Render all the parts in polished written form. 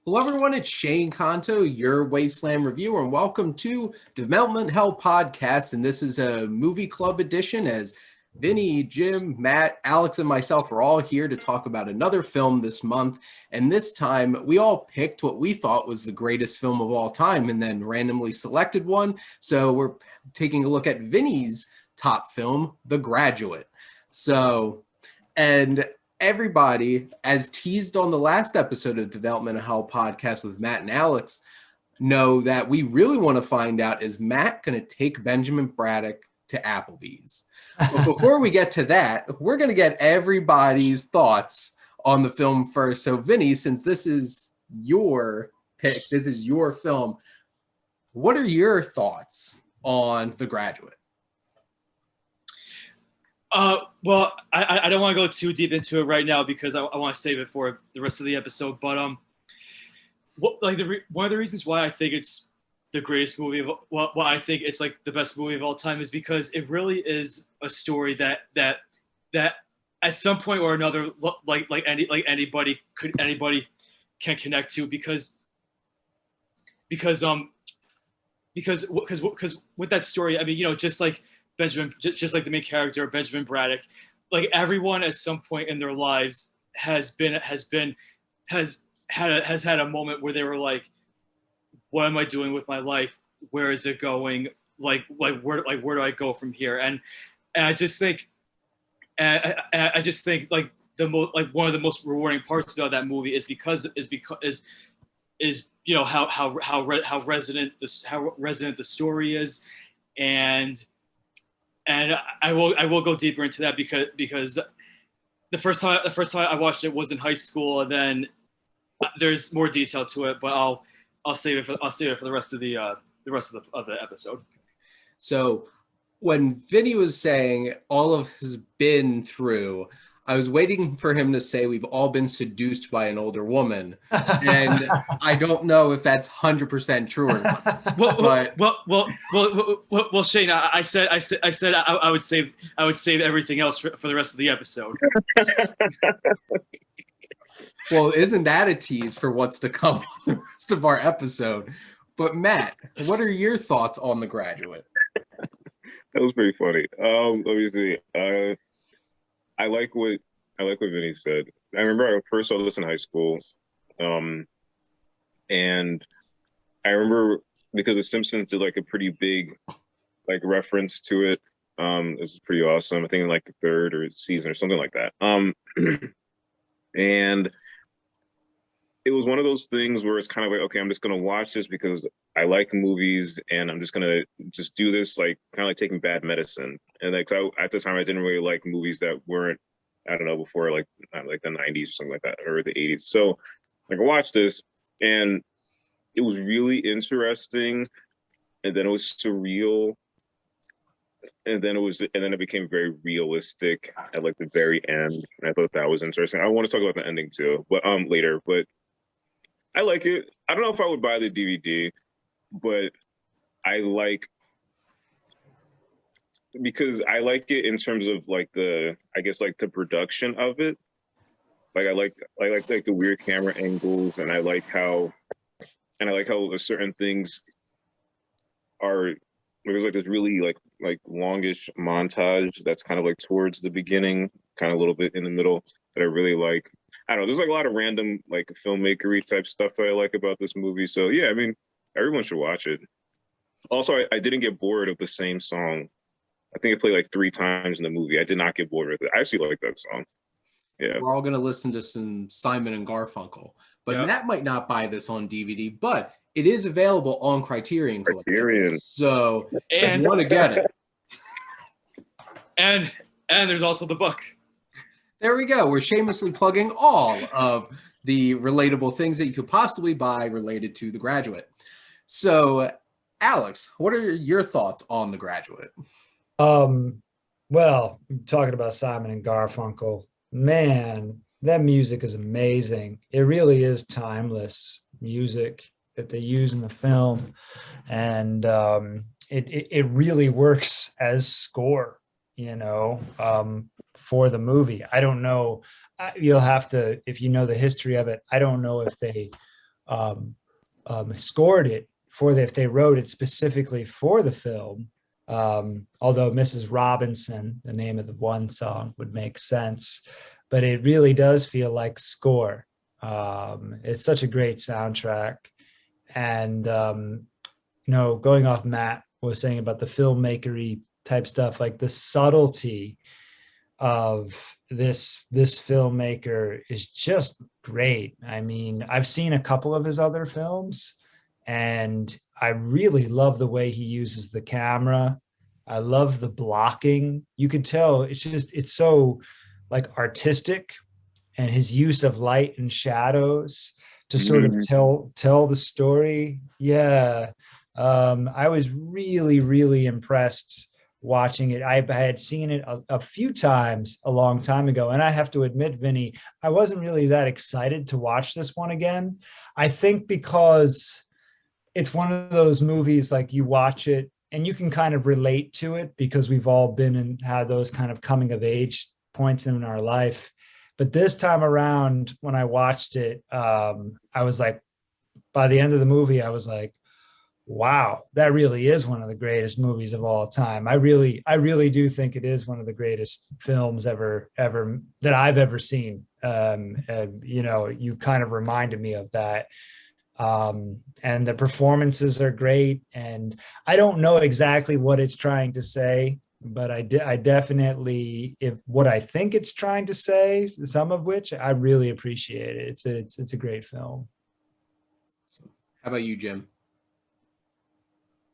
Hello, everyone. It's Shane Kanto, your Wasteland reviewer, and welcome to Development Hell Podcast. And this is a movie club edition as Vinnie, Jim, Matt, Alex, and myself are all here to talk about another film this month. And this time, we all picked what we thought was the greatest film of all time and then randomly selected one. So we're taking a look at Vinnie's top film, The Graduate. And everybody, as teased on the last episode of Development of Hell podcast with Matt and Alex, know that we really want to find out, is Matt going to take Benjamin Braddock to Applebee's? But before we get to that, we're going to get everybody's thoughts on the film first. So Vinnie, since this is your pick, this is your film, what are your thoughts on The Graduate? Well, I don't want to go too deep into it right now because I want to save it for the rest of the episode. But one of the reasons why I think it's the greatest movie of why I think it's like the best movie of all time is because it really is a story that at some point or another, anybody can connect to because with that story, I mean, just like Benjamin, just like the main character, Benjamin Braddock, like everyone at some point in their lives has had a moment where they were like, what am I doing with my life? Where is it going? Where do I go from here? And I just think like one of the most rewarding parts about that movie is how resonant the story is, and I will go deeper into that because the first time I watched it was in high school, and then there's more detail to it, but I'll save it for the rest of the episode. So when Vinnie was saying all of has been through, I was waiting for him to say we've all been seduced by an older woman, and I don't know if that's 100% true or not. Well, Shane, I said I would save everything else for the rest of the episode. Well, isn't that a tease for what's to come on the rest of our episode? But Matt, what are your thoughts on The Graduate? That was pretty funny. Let me see. I like what Vinnie said. I remember I first saw this in high school, and I remember because The Simpsons did like a pretty big like reference to it. This is pretty awesome. I think in like the third or season or something like that. And it was one of those things where it's kind of like, okay, I'm just gonna watch this because I like movies, and I'm just gonna do this like kind of like taking bad medicine. And like at the time, I didn't really like movies that weren't, I don't know, before like the 90s or something like that, or the 80s. So like I watched this, and it was really interesting, and then it was surreal, and then it became very realistic at like the very end. And I thought that was interesting. I want to talk about the ending too, but later. But I like it. I don't know if I would buy the DVD, but because I like it in terms of like the production of it. Like I like the weird camera angles, and I like how certain things are. There's like this really like longish montage that's kind of like towards the beginning, kind of a little bit in the middle, that I really like. I don't know. There's like a lot of random like filmmakery type stuff that I like about this movie. So yeah, I mean, everyone should watch it. Also, I didn't get bored of the same song. I think it played like 3 times in the movie. I did not get bored with it. I actually like that song. Yeah. We're all going to listen to some Simon and Garfunkel, but yep. Matt might not buy this on DVD, but it is available on Criterion. So if you want to get it. And there's also the book. There we go. We're shamelessly plugging all of the relatable things that you could possibly buy related to The Graduate. So, Alex, what are your thoughts on The Graduate? Well, talking about Simon and Garfunkel, man, that music is amazing. It really is timeless music that they use in the film, and it really works as score, for the movie. I don't know, you'll have to, if you know the history of it, I don't know if they scored it for if they wrote it specifically for the film. Although Mrs. Robinson, the name of the one song, would make sense, but it really does feel like score. It's such a great soundtrack. And, going off Matt was saying about the filmmakery type stuff, like the subtlety of this filmmaker is just great. I mean, I've seen a couple of his other films, and I really love the way he uses the camera. I love the blocking. You could tell it's so like artistic, and his use of light and shadows to sort of tell the story. Yeah. I was really, really impressed watching it. I had seen it a few times a long time ago. And I have to admit, Vinny, I wasn't really that excited to watch this one again. I think because it's one of those movies, like you watch it and you can kind of relate to it because we've all been and had those kind of coming of age points in our life. But this time around, when I watched it, I was like, by the end of the movie, I was like, wow, that really is one of the greatest movies of all time. I really do think it is one of the greatest films ever that I've ever seen. You kind of reminded me of that. And the performances are great. And I don't know exactly what it's trying to say, but I definitely, if what I think it's trying to say, some of which I really appreciate it. It's a great film. How about you, Jim?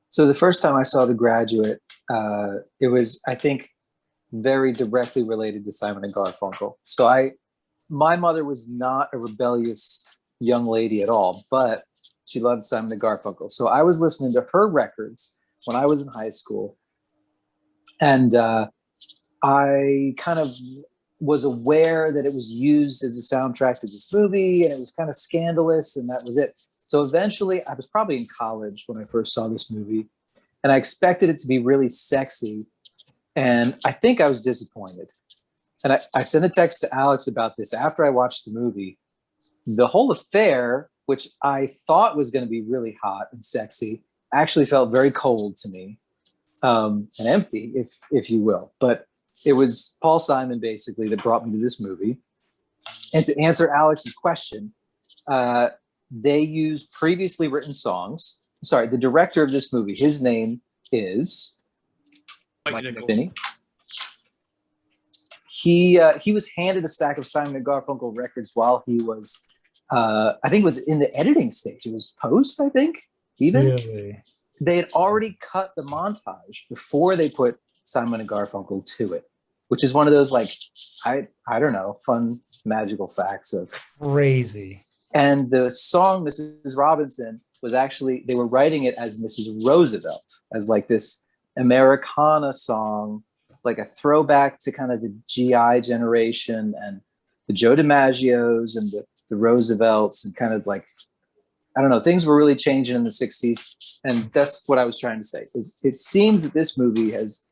So the first time I saw The Graduate, it was, I think, very directly related to Simon and Garfunkel. So my mother was not a rebellious young lady at all, but she loved Simon and Garfunkel. So I was listening to her records when I was in high school. And I kind of was aware that it was used as a soundtrack to this movie, and it was kind of scandalous, and that was it. So eventually, I was probably in college when I first saw this movie, and I expected it to be really sexy, and I think I was disappointed. And I sent a text to Alex about this after I watched the movie. The whole affair, which I thought was going to be really hot and sexy, actually felt very cold to me, and empty, if you will. But it was Paul Simon, basically, that brought me to this movie. And to answer Alex's question, they used previously written songs. Sorry, the director of this movie, his name is Mike Nichols. Vinnie. He was handed a stack of Simon and Garfunkel records while he was, I think it was in the editing stage. It was post, I think, even. Really? They had already cut the montage before they put Simon and Garfunkel to it, which is one of those, like, I don't know, fun, magical facts of Crazy. And the song Mrs. Robinson was actually, they were writing it as Mrs. Roosevelt, as like this Americana song, like a throwback to kind of the GI generation and the Joe DiMaggios and the Roosevelts, and kind of like, I don't know, things were really changing in the 60s. And that's what I was trying to say. It seems that this movie has,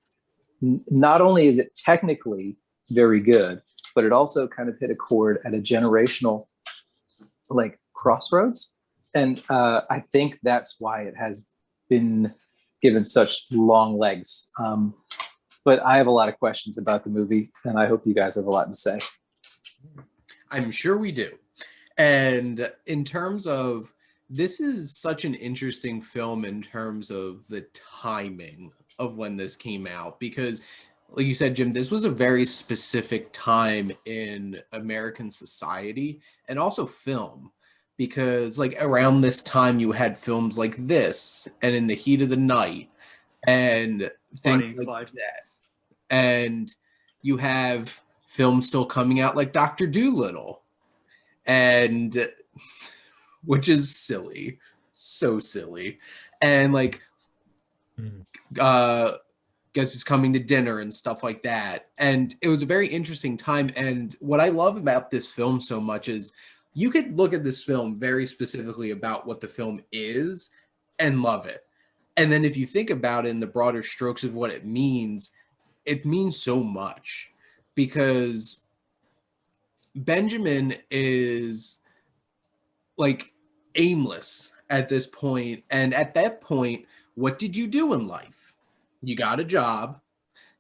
not only is it technically very good, but it also kind of hit a chord at a generational like crossroads. And I think that's why it has been given such long legs. But I have a lot of questions about the movie, and I hope you guys have a lot to say. I'm sure we do. And in terms of, this is such an interesting film in terms of the timing of when this came out, because like you said, Jim, this was a very specific time in American society and also film, because like around this time you had films like this and In the Heat of the Night and things like that. And you have films still coming out like Dr. Dolittle, and which is silly, so silly. And like Guess Who's Coming to Dinner and stuff like that. And it was a very interesting time. And what I love about this film so much is you could look at this film very specifically about what the film is and love it. And then if you think about it in the broader strokes of what it means so much, because Benjamin is like aimless at this point. And at that point, what did you do in life? You got a job.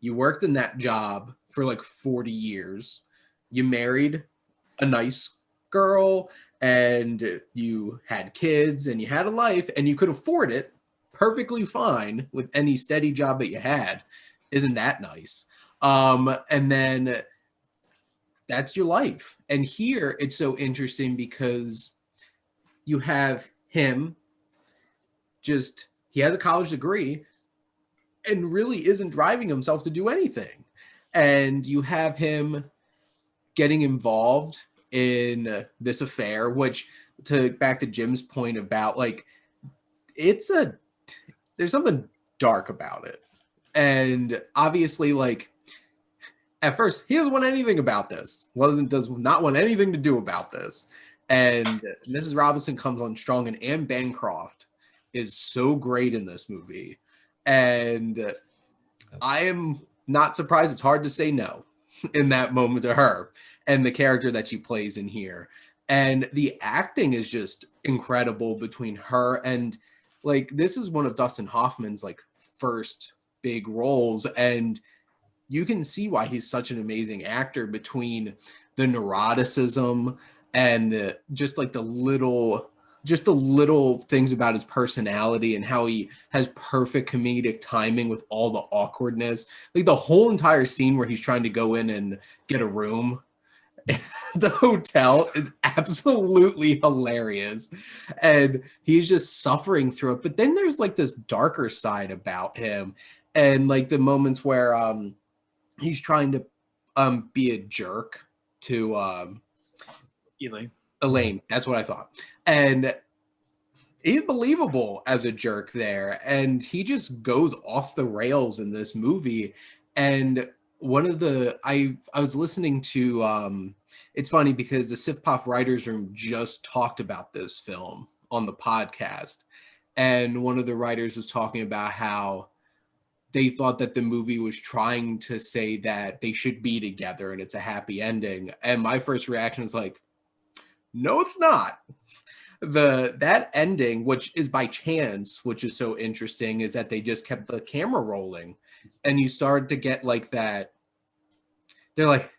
You worked in that job for like 40 years. You married a nice girl and you had kids and you had a life and you could afford it perfectly fine with any steady job that you had. Isn't that nice? And then that's your life. And here it's so interesting because you have him just, he has a college degree and really isn't driving himself to do anything. And you have him getting involved in this affair, which back to Jim's point about like, there's something dark about it. And obviously like at first he doesn't want anything about this, does not want anything to do about this. And Mrs. Robinson comes on strong, and Anne Bancroft is so great in this movie. And I am not surprised. It's hard to say no in that moment to her and the character that she plays in here. And the acting is just incredible between her and like, this is one of Dustin Hoffman's like first big roles. And you can see why he's such an amazing actor between the neuroticism and just like the little things about his personality and how he has perfect comedic timing with all the awkwardness. Like the whole entire scene where he's trying to go in and get a room at the hotel is absolutely hilarious. And he's just suffering through it. But then there's like this darker side about him. And like the moments where he's trying to be a jerk to Elaine, that's what I thought. And he's believable as a jerk there. And he just goes off the rails in this movie. And one of the, I was listening to, it's funny because the Sif Pop Writers Room just talked about this film on the podcast. And one of the writers was talking about how they thought that the movie was trying to say that they should be together and it's a happy ending. And my first reaction was like, no, it's not. That ending, which is by chance, which is so interesting, is that they just kept the camera rolling and you started to get like that. They're like,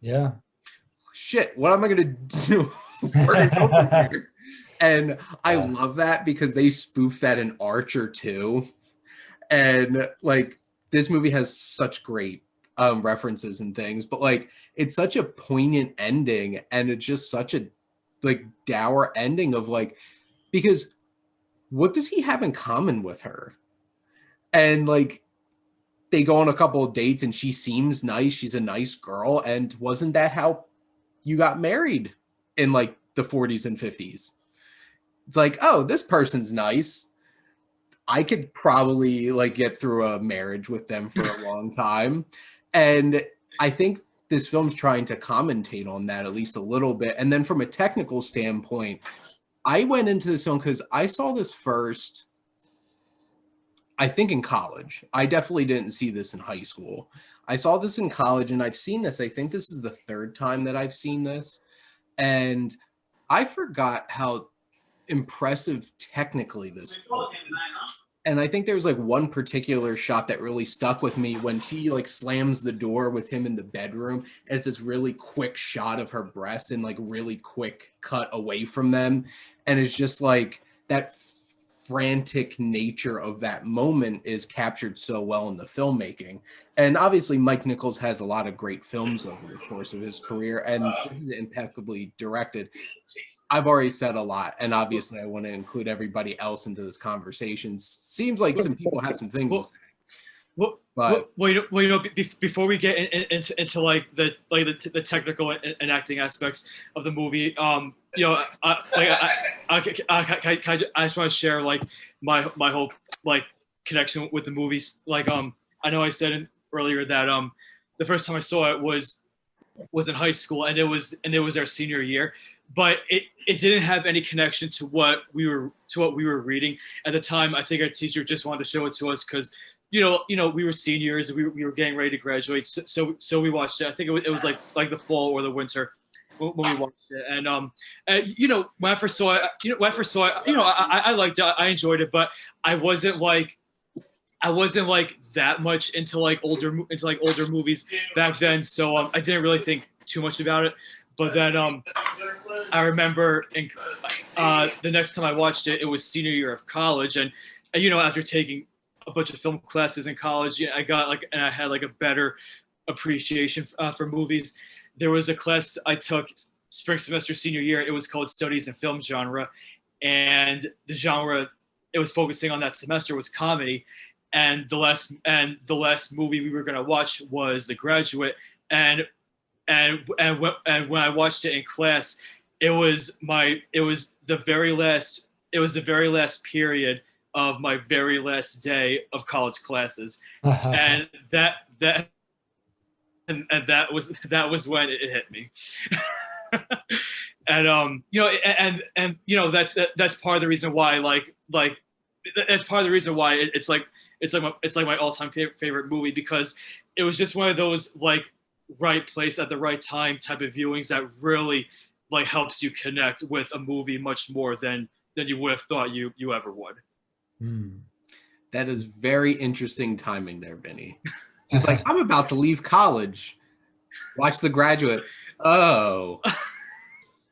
yeah, shit, what am I going to do? Where to go from here? And I love that because they spoof that in Archer too. And like this movie has such great references and things, but like it's such a poignant ending and it's just such a like dour ending of like, because what does he have in common with her? And like they go on a couple of dates and she seems nice, she's a nice girl, and wasn't that how you got married in like the 40s and 50s? It's like, oh, this person's nice, I could probably like get through a marriage with them for a long time. And I think this film's trying to commentate on that at least a little bit. And then from a technical standpoint, I went into this film because I saw this first, I think in college. I definitely didn't see this in high school. I saw this in college and I've seen this. I think this is the third time that I've seen this. And I forgot how impressive technically this film is. And I think there's like one particular shot that really stuck with me when she like slams the door with him in the bedroom. And it's this really quick shot of her breast and like really quick cut away from them. And it's just like that frantic nature of that moment is captured so well in the filmmaking. And obviously Mike Nichols has a lot of great films over the course of his career. And this is impeccably directed. I've already said a lot, and obviously I want to include everybody else into this conversation. Seems like some people have some things to say. Before we get into like the technical and acting aspects of the movie, I just want to share like my whole like connection with the movies. Like I know I said earlier that the first time I saw it was in high school, and it was our senior year. But it didn't have any connection to what we were reading at the time. I think our teacher just wanted to show it to us because we were seniors and we were getting ready to graduate. So we watched it. I think it was like the fall or the winter, when we watched it, and you know, when I first saw it, you know, I liked it, I enjoyed it, but I wasn't like that much into like older movies back then, so I didn't really think too much about it. But then I remember the next time I watched it, it was senior year of college, and you know, after taking a bunch of film classes in college, I got like, and I had like a better appreciation for movies. There was a class I took spring semester senior year. It was called Studies in Film Genre, and the genre it was focusing on that semester was comedy. And the last movie we were going to watch was The Graduate, and when I watched it in class, it was the very last period of my very last day of college classes, and that was when it hit me. And you know, and you know, that's part of the reason why that's part of the reason why it's like my all-time favorite movie, because it was just one of those like right place at the right time type of viewings that really like helps you connect with a movie much more than you would have thought you ever would. That is very interesting timing there, Vinny. Just like, I'm about to leave college. Watch The Graduate. Oh.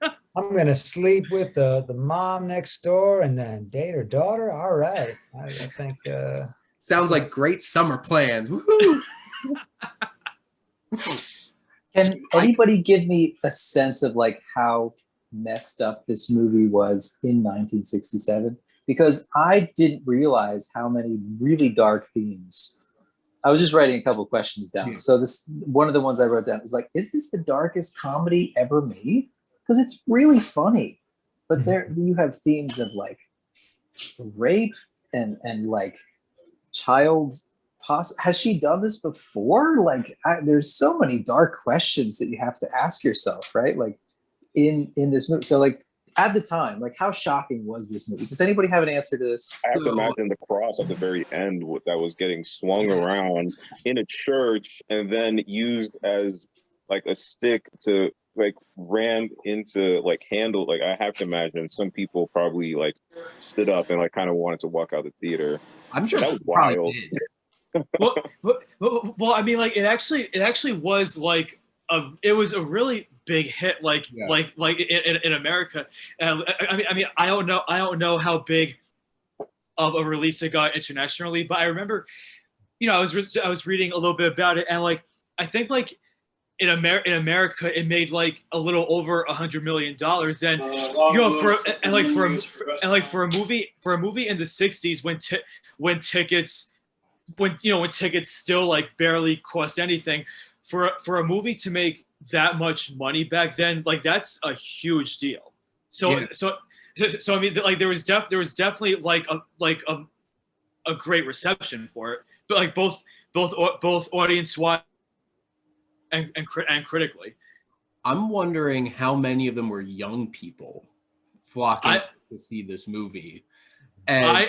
I'm going to sleep with the mom next door and then date her daughter. All right. I think. Sounds like great summer plans. Woohoo! Can anybody give me a sense of like how messed up this movie was in 1967? Because I didn't realize how many really dark themes. I was just writing a couple of questions down. Yeah. So this one of the ones I wrote down is like, is this the darkest comedy ever made? Because it's really funny, but there you have themes of like rape and like child. Has she done this before? Like, there's so many dark questions that you have to ask yourself, right? Like in this movie. So like at the time, like how shocking was this movie? Does anybody have an answer to this? I have to imagine the cross at the very end that was getting swung around in a church and then used as like a stick to like ran into like handle. Like I have to imagine some people probably like stood up and like kind of wanted to walk out the theater. I'm sure that was wild. well, I mean, like it actually was like it was a really big hit, like in America. I mean, I don't know how big of a release it got internationally, but I remember, you know, I was reading a little bit about it, and like I think like in America it made like a little over $100 million, and you know, for a movie in the 60s when tickets still like barely cost anything, for a movie to make that much money back then, like that's a huge deal. So I mean, like there was definitely like a great reception for it, but like both audience wise and critically. I'm wondering how many of them were young people flocking to see this movie. And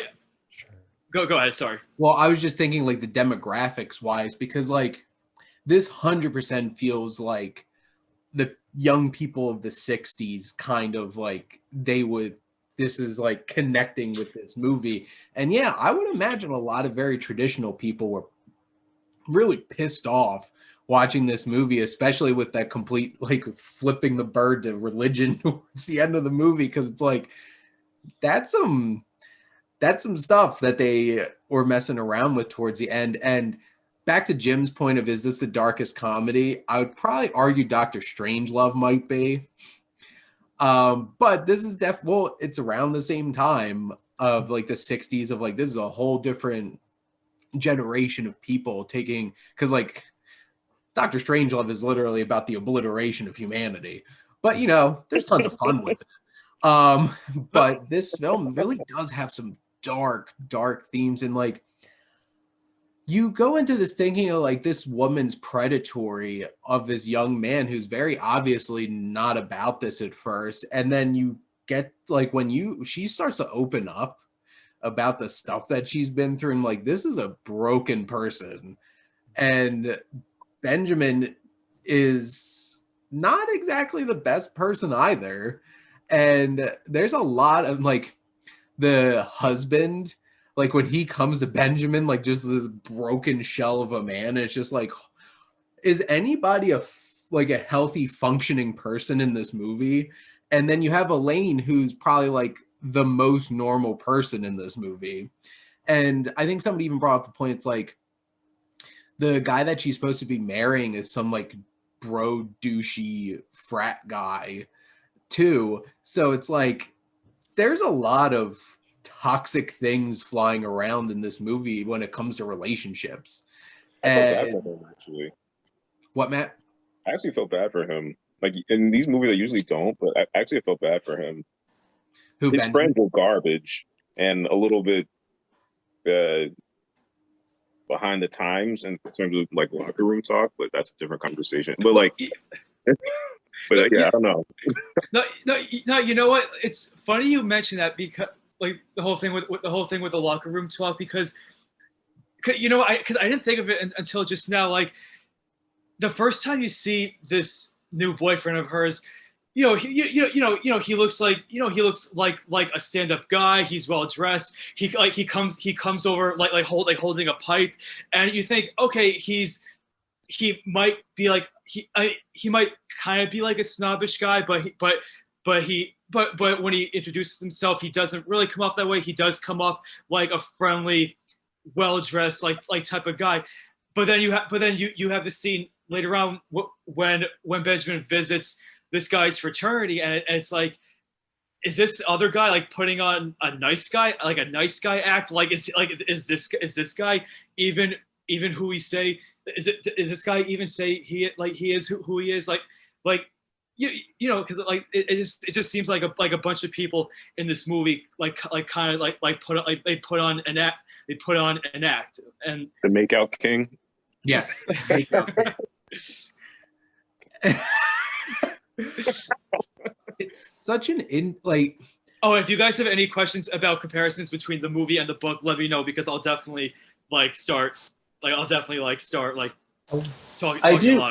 Go ahead. Sorry. Well, I was just thinking like the demographics wise, because like this 100% feels like the young people of the 60s kind of like this is like connecting with this movie. And yeah, I would imagine a lot of very traditional people were really pissed off watching this movie, especially with that complete like flipping the bird to religion towards the end of the movie, because it's like that's some stuff that they were messing around with towards the end. And back to Jim's point of, is this the darkest comedy? I would probably argue Dr. Strangelove might be. But this is it's around the same time of like the 60s of like, this is a whole different generation of people taking, because like Dr. Strangelove is literally about the obliteration of humanity. But you know, there's tons of fun with it. But this film really does have some dark themes, and like you go into this thinking of like this woman's predatory of this young man who's very obviously not about this at first, and then you get like when she starts to open up about the stuff that she's been through, and like this is a broken person, and Benjamin is not exactly the best person either. And there's a lot of like the husband, like when he comes to Benjamin, like just this broken shell of a man. It's just like, is anybody like a healthy functioning person in this movie? And then you have Elaine, who's probably like the most normal person in this movie. And I think somebody even brought up the point. It's like the guy that she's supposed to be marrying is some like bro douchey frat guy too. So it's like there's a lot of toxic things flying around in this movie when it comes to relationships. I felt bad for him, actually. What, Matt? I actually felt bad for him. Like in these movies, I usually don't, but I actually felt bad for him. Who, His Benjamin? friends were garbage and a little bit behind the times in terms of like locker room talk, but that's a different conversation. But like, but yeah, I don't know. No, you know what? It's funny you mention that because like the whole thing with the locker room talk because you know I didn't think of it until just now. Like the first time you see this new boyfriend of hers, he looks like a stand-up guy. He's well dressed. He comes over holding a pipe, and you think, okay, he might be like he might kind of be like a snobbish guy, but when he introduces himself, he doesn't really come off that way. He does come off like a friendly, well dressed like type of guy. But then you have the scene later on when Benjamin visits this guy's fraternity, and it's like, is this other guy like putting on a nice guy act? Like is this guy even who he say? Is this guy even say he is who he is? Like you know, because like it just seems like a bunch of people in this movie put on an act and The Makeout King. Yes. It's such an Oh, if you guys have any questions about comparisons between the movie and the book, let me know because I'll definitely start talking a lot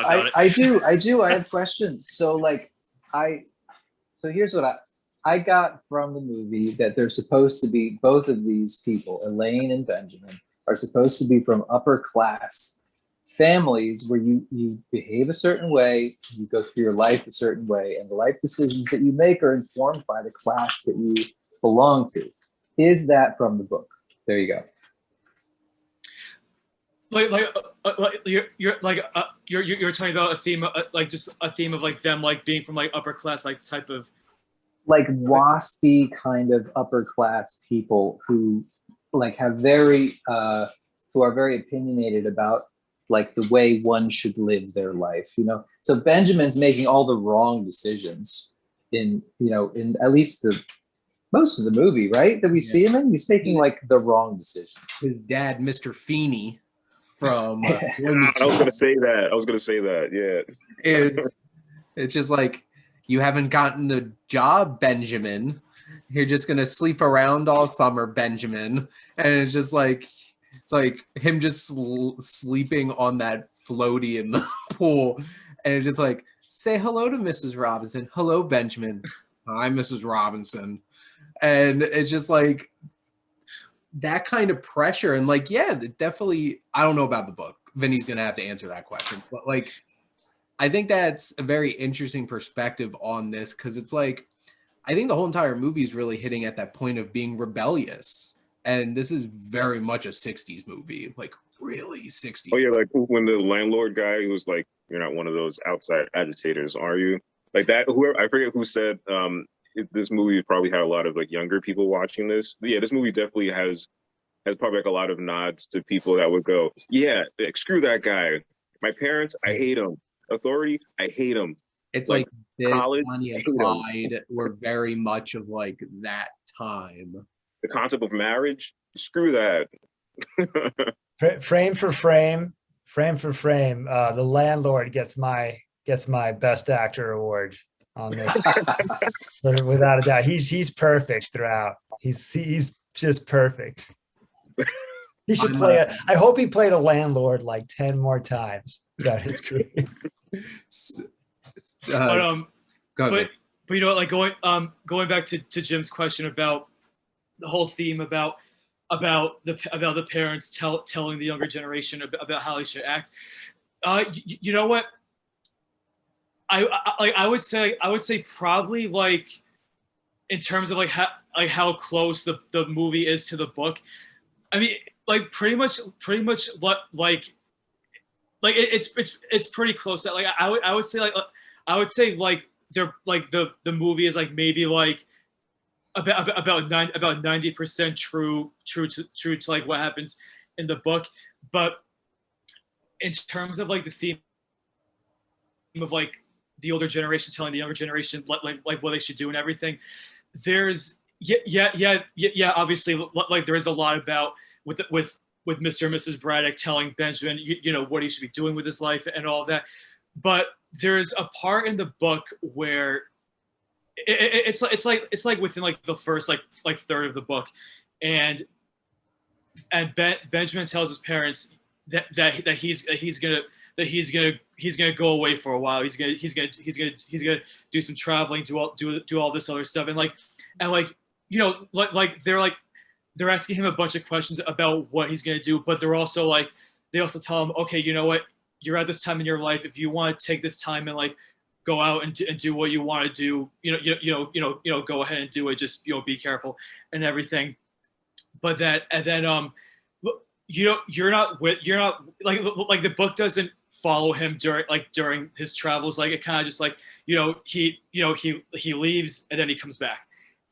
about it. I do. I have questions. So here's what I got from the movie, that they're supposed to be, both of these people, Elaine and Benjamin, are supposed to be from upper class families where you behave a certain way, you go through your life a certain way, and the life decisions that you make are informed by the class that you belong to. Is that from the book? There you go. You're talking about a theme just a theme of like them like being from like upper class like type of like waspy kind of upper class people who like have who are very opinionated about like the way one should live their life, you know. So Benjamin's making all the wrong decisions in at least the most of the movie, right? That we see him in, he's making like the wrong decisions. His dad, Mr. Feeney from I was gonna say that. Yeah. It's just like, you haven't gotten a job, Benjamin. You're just gonna sleep around all summer, Benjamin. And it's just like, it's like him just sleeping on that floaty in the pool, and it's just like, say hello to Mrs. Robinson. Hello, Benjamin. Hi, Mrs. Robinson. And it's just like that kind of pressure. And like, yeah, definitely. I don't know about the book. Vinny's gonna have to answer that question, but like, I think that's a very interesting perspective on this, because it's like, I think the whole entire movie is really hitting at that point of being rebellious. And this is very much a 60s movie, like really 60s. Oh yeah, like when the landlord guy was like, "You're not one of those outside agitators, are you?" Like that. Whoever, I forget who said this movie probably had a lot of like younger people watching this. But yeah, this movie definitely has probably like a lot of nods to people that would go, "Yeah, like, screw that guy. My parents, I hate them. Authority, I hate them." It's like this, college, Bonnie and Clyde were very much of like that time. The concept of marriage, screw that. Frame for frame, the landlord gets my best actor award on this. Without a doubt, he's perfect throughout. He's just perfect. He should play I hope he played a landlord like 10 more times throughout his career. But Go ahead. but you know, like going back to Jim's question about the whole theme about the parents telling the younger generation about how they should act. You know what? I would say probably like in terms of like how close the movie is to the book. I mean, like pretty much what like it's pretty close. Like I would say like they're like the movie is like maybe like about 90% true to like what happens in the book, but in terms of like the theme of like the older generation telling the younger generation like what they should do and everything, there's obviously like there is a lot about with Mr. and Mrs. Braddock telling Benjamin you know what he should be doing with his life and all of that, but there's a part in the book where it's like within like the first like third of the book, and Benjamin tells his parents that he's gonna go away for a while. He's gonna do some traveling, do all this other stuff, and like you know like they're asking him a bunch of questions about what he's gonna do, but they also tell him, okay, you know what, you're at this time in your life, if you want to take this time and like go out and do what you want to do, go ahead and do it. Just be careful and everything. But then you're not like the book doesn't follow him during his travels. Like it kind of just like he leaves and then he comes back,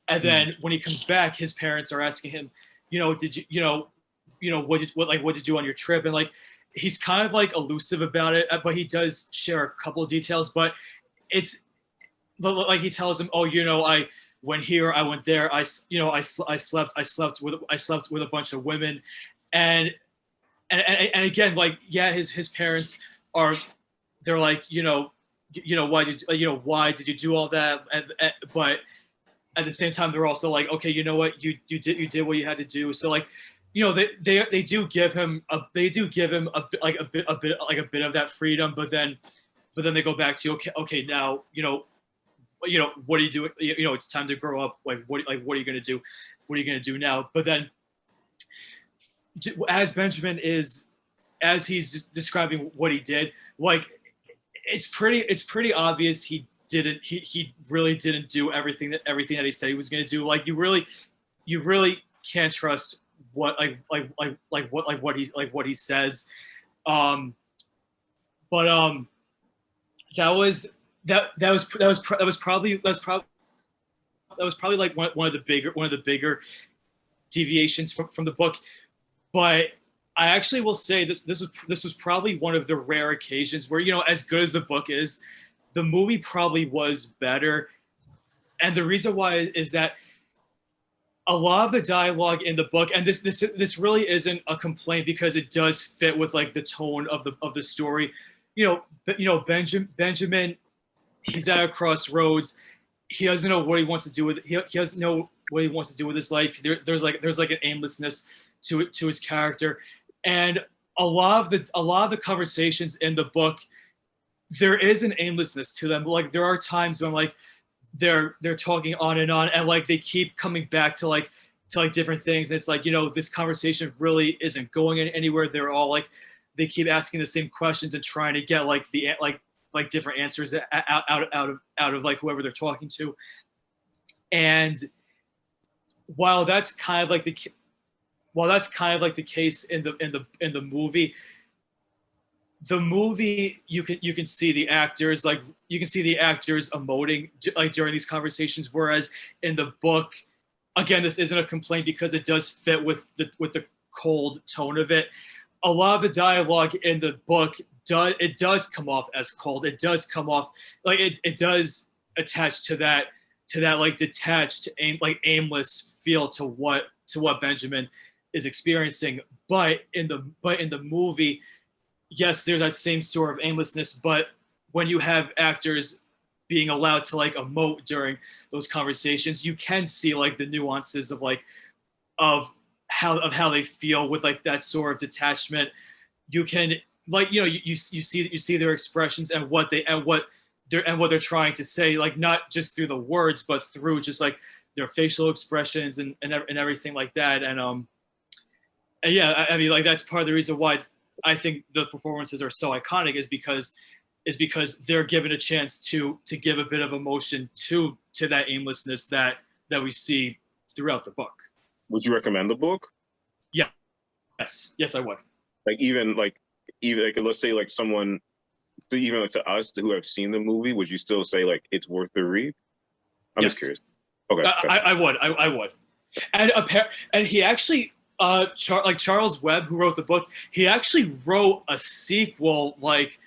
and then when he comes back, his parents are asking him, did you what did you do on your trip, and like he's kind of like elusive about it, but he does share a couple of details, but it's like he tells him, oh, I went here, I went there, I slept with a bunch of women, and again, like, yeah, his parents they're like, why did you do all that, but at the same time they're also like, okay, you know what, you did what you had to do. So like, they do give him a bit of that freedom, but then they go back to, okay, now, what do you do? It's time to grow up. Like, what are you going to do? What are you going to do now? But then as Benjamin as he's describing what he did, like, it's pretty obvious he really didn't do everything that he said he was going to do. Like, you really can't trust what he says. That was probably like one of the bigger deviations from the book. But I actually will say this was probably one of the rare occasions where, as good as the book is, the movie probably was better. And the reason why is that a lot of the dialogue in the book, and this really isn't a complaint because it does fit with like the tone of the story. Benjamin, he's at a crossroads. He doesn't know what he wants to do with it. He doesn't know what he wants to do with his life. There's like an aimlessness to his character, and a lot of the conversations in the book, there is an aimlessness to them. Like, there are times when like they're talking on, and like they keep coming back to different things, and it's like, this conversation really isn't going anywhere. They're all like, they keep asking the same questions and trying to get like the like different answers out of like whoever they're talking to. And while that's kind of like the case in the movie, you can see the actors, like, you can see the actors emoting like during these conversations, whereas in the book, again, this isn't a complaint because it does fit with the cold tone of it. A lot of the dialogue in the book does come off as cold. It does come off like it does attach to that like detached, aimless feel to what Benjamin is experiencing. But in the movie, yes, there's that same sort of aimlessness, but when you have actors being allowed to like emote during those conversations, you can see like the nuances of how they feel with like that sort of detachment. You can, like, you see their expressions and what what they're trying to say, like not just through the words, but through just like their facial expressions and everything like that. And yeah, I mean, like that's part of the reason why I think the performances are so iconic is because they're given a chance to give a bit of emotion to that aimlessness that we see throughout the book. Would you recommend the book? Yes, I would. Like even like let's say like someone, even like to us who have seen the movie, would you still say like it's worth the read? I'm Yes. just curious. Okay. I would. And he actually like Charles Webb, who wrote the book, he actually wrote a sequel like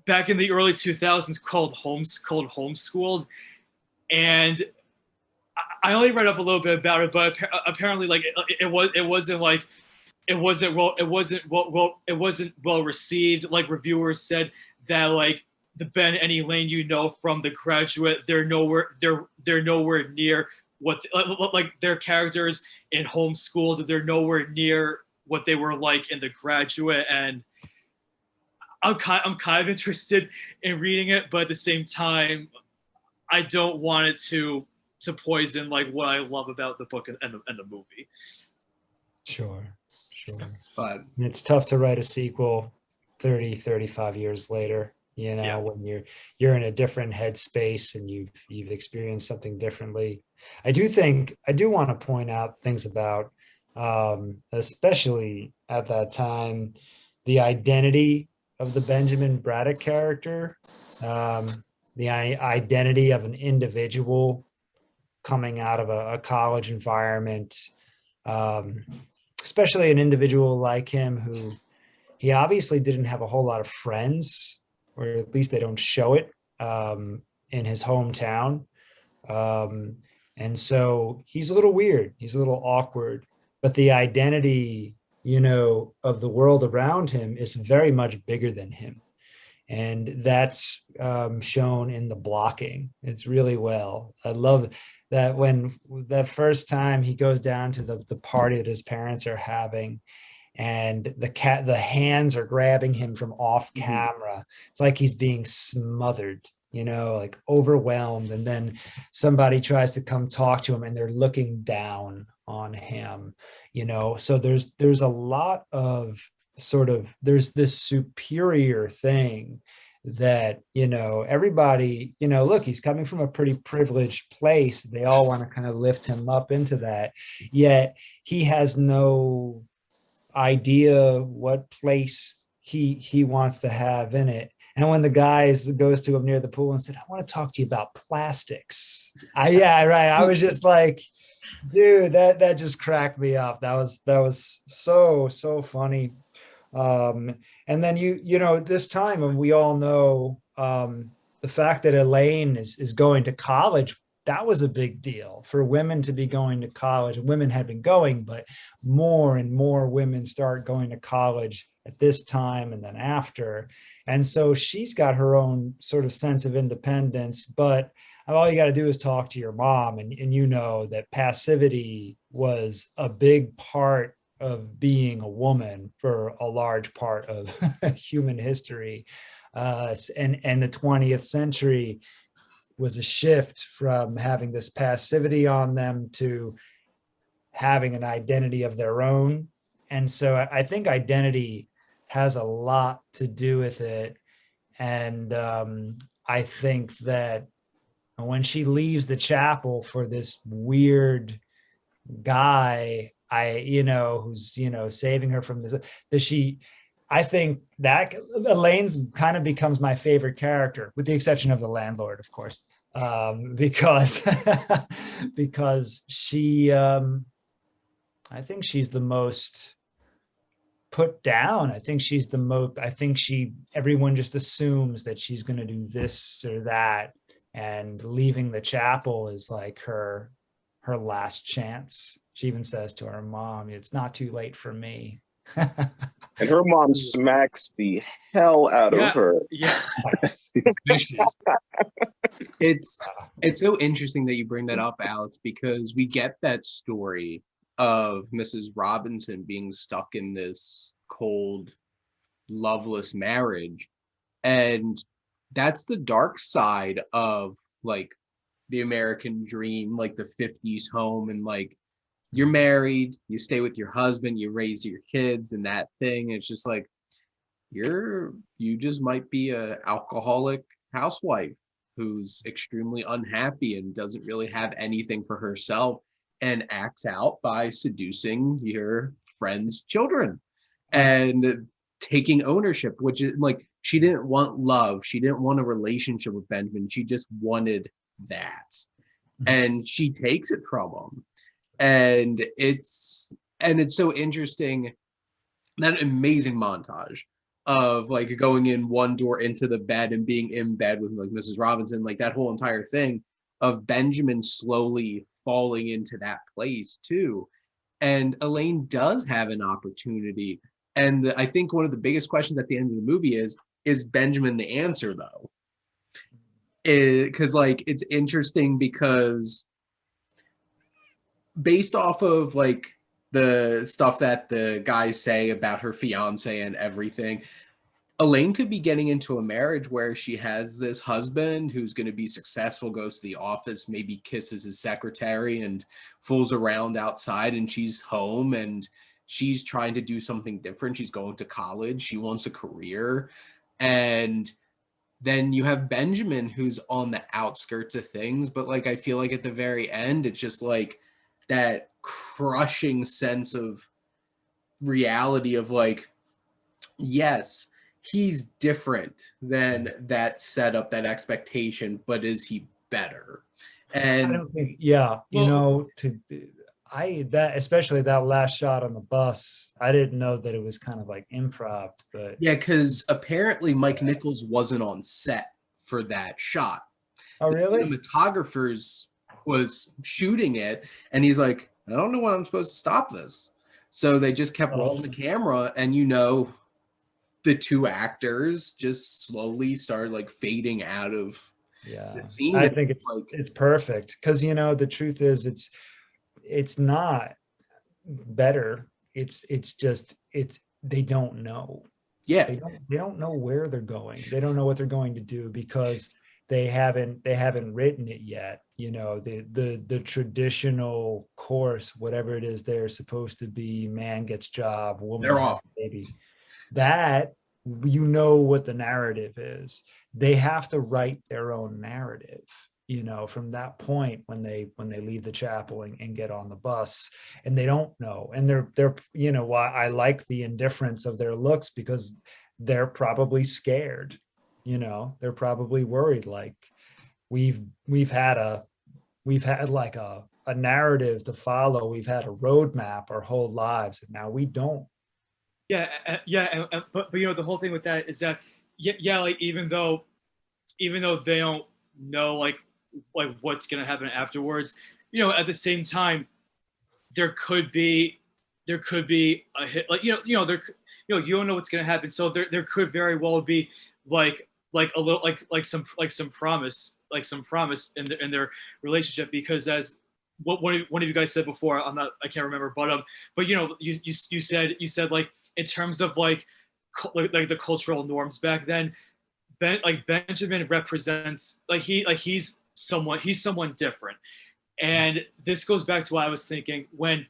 back in the early 2000s called Homeschooled, and I only read up a little bit about it, but apparently like it wasn't well received. Like reviewers said that like the Ben and Elaine you know from The Graduate, they're nowhere near what like their characters in Homeschooled, they're nowhere near what they were like in The Graduate. And I'm kind of interested in reading it, but at the same time, I don't want it to poison like what I love about the book and the movie. Sure. But It's tough to write a sequel 35 years later, you know, Yeah. when you're in a different headspace and you've experienced something differently. I do want to point out things about, especially at that time, the identity of the Benjamin Braddock character, the identity of an individual coming out of a college environment, especially an individual like him who he obviously didn't have a whole lot of friends, or at least they don't show it, in his hometown. And so he's a little weird, he's a little awkward, but the identity, you know, of the world around him is very much bigger than him. And that's shown in the blocking. It's really well. I love that when that first time he goes down to the party that his parents are having, and the hands are grabbing him from off camera. It's like he's being smothered, you know, like overwhelmed. And then somebody tries to come talk to him and they're looking down on him, you know. So there's a lot of sort of, there's this superior thing that, you know, everybody, you know, look, he's coming from a pretty privileged place. They all want to kind of lift him up into that. Yet he has no idea what place he wants to have in it. And when the guy goes to him near the pool and said, I want to talk to you about plastics. Yeah, right. I was just like, dude, that just cracked me up. That was so funny. And then you know, this time, and we all know the fact that Elaine is going to college, that was a big deal for women to be going to college. And women had been going, but more and more women start going to college at this time and then after. And so she's got her own sort of sense of independence, but all you got to do is talk to your mom, and you know that passivity was a big part of being a woman for a large part of human history. And the 20th century was a shift from having this passivity on them to having an identity of their own. And so I think identity has a lot to do with it. And I think that when she leaves the chapel for this weird guy, who's, saving her from this, I think that Elaine's kind of becomes my favorite character, with the exception of the landlord, of course, because she, I think she's the most put down. I think she's the most. Everyone just assumes that she's going to do this or that, and leaving the chapel is like her last chance. She even says to her mom, "It's not too late for me." And her mom smacks the hell out of her. Yeah. It's so interesting that you bring that up, Alex, because we get that story of Mrs. Robinson being stuck in this cold, loveless marriage. And that's the dark side of like the American dream, like the 50s home, and like you're married, you stay with your husband, you raise your kids and that thing. It's just like you just might be a alcoholic housewife who's extremely unhappy and doesn't really have anything for herself and acts out by seducing your friend's children and taking ownership, which is like she didn't want love, she didn't want a relationship with Benjamin, she just wanted that, and she takes it from him. And it's so interesting, that amazing montage of like going in one door into the bed and being in bed with like Mrs. Robinson, like that whole entire thing of Benjamin slowly falling into that place too. And Elaine does have an opportunity. And I think one of the biggest questions at the end of the movie is Benjamin the answer though? Because like it's interesting because based off of like the stuff that the guys say about her fiance and everything, Elaine could be getting into a marriage where she has this husband who's going to be successful, goes to the office, maybe kisses his secretary and fools around outside, and she's home and she's trying to do something different. She's going to college. She wants a career. And then you have Benjamin who's on the outskirts of things. But like, I feel like at the very end, it's just like that crushing sense of reality of like, yes, he's different than that setup, that expectation, but is he better? And I don't think, yeah, you know, that especially that last shot on the bus, I didn't know that it was kind of like improv, but yeah, because apparently Mike Nichols wasn't on set for that shot. oh really? The cinematographers was shooting it, and he's like, I don't know when I'm supposed to stop this. So they just kept rolling the camera, and you know, the two actors just slowly started like fading out of the scene. I think it's perfect because you know the truth is it's not better. It's just they don't know. Yeah, they don't know where they're going. They don't know what they're going to do because they haven't written it yet. You know, the traditional course, whatever it is they're supposed to be, man gets job, woman they're has off. baby. That, you know what the narrative is. They have to write their own narrative, you know, from that point when they leave the chapel and get on the bus, and they don't know. And they're you know, why I like the indifference of their looks, because they're probably scared, you know, they're probably worried, like we've had like a narrative to follow, we've had a roadmap our whole lives, and now we don't. But you know, the whole thing with that is that like even though they don't know like what's gonna happen afterwards, you know, at the same time there could be a hit, like you don't know what's gonna happen, so there could very well be like a little like some promise in their relationship, because as what one of you guys said before, I can't remember, but you know, you said like in terms of like the cultural norms back then, Benjamin represents he's someone different. And this goes back to what I was thinking when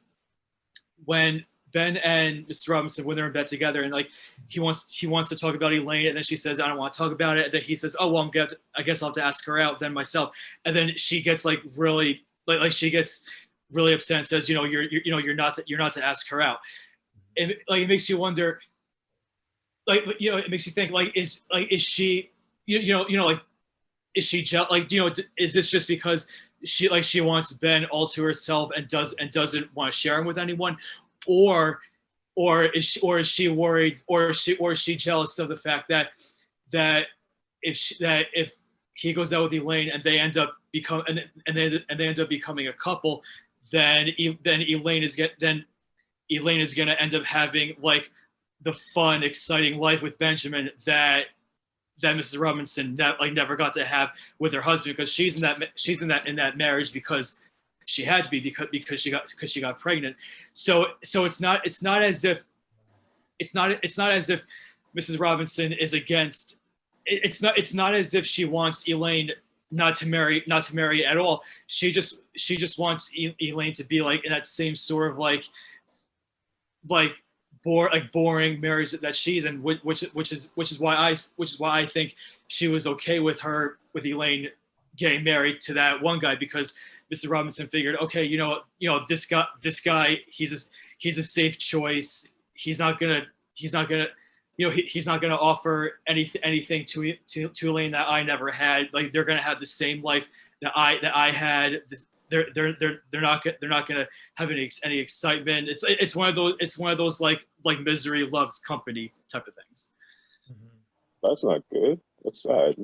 Ben and Mr. Robinson, when they're in bed together, and like he wants to talk about Haileigh, and then she says, I don't want to talk about it, and then he says, oh well, I guess I'll have to ask her out then myself. And then she gets like really she gets really upset and says, you're not to ask her out. And like it makes you wonder, it makes you think, is she like is she is this just because she wants Ben all to herself and doesn't want to share him with anyone, or is she worried, or is she jealous of the fact that if he goes out with Haileigh and they end up becoming a couple, then Haileigh is going to end up having like the fun, exciting life with Benjamin that Mrs. Robinson never got to have with her husband, because she's in that marriage because she had to be, because she got pregnant. So it's not as if Mrs. Robinson is against it's not as if she wants Elaine not to marry at all. She just wants Elaine to be like in that same sort of like boring marriage that she's in, which is why I think she was okay with Elaine getting married to that one guy, because Mr. Robinson figured, okay, this guy he's a safe choice. He's not gonna he's not gonna offer anything to Elaine that I never had. Like, they're gonna have the same life that I had. They're not gonna have any excitement. It's one of those like Misery loves company type of things. That's not good. That's sad.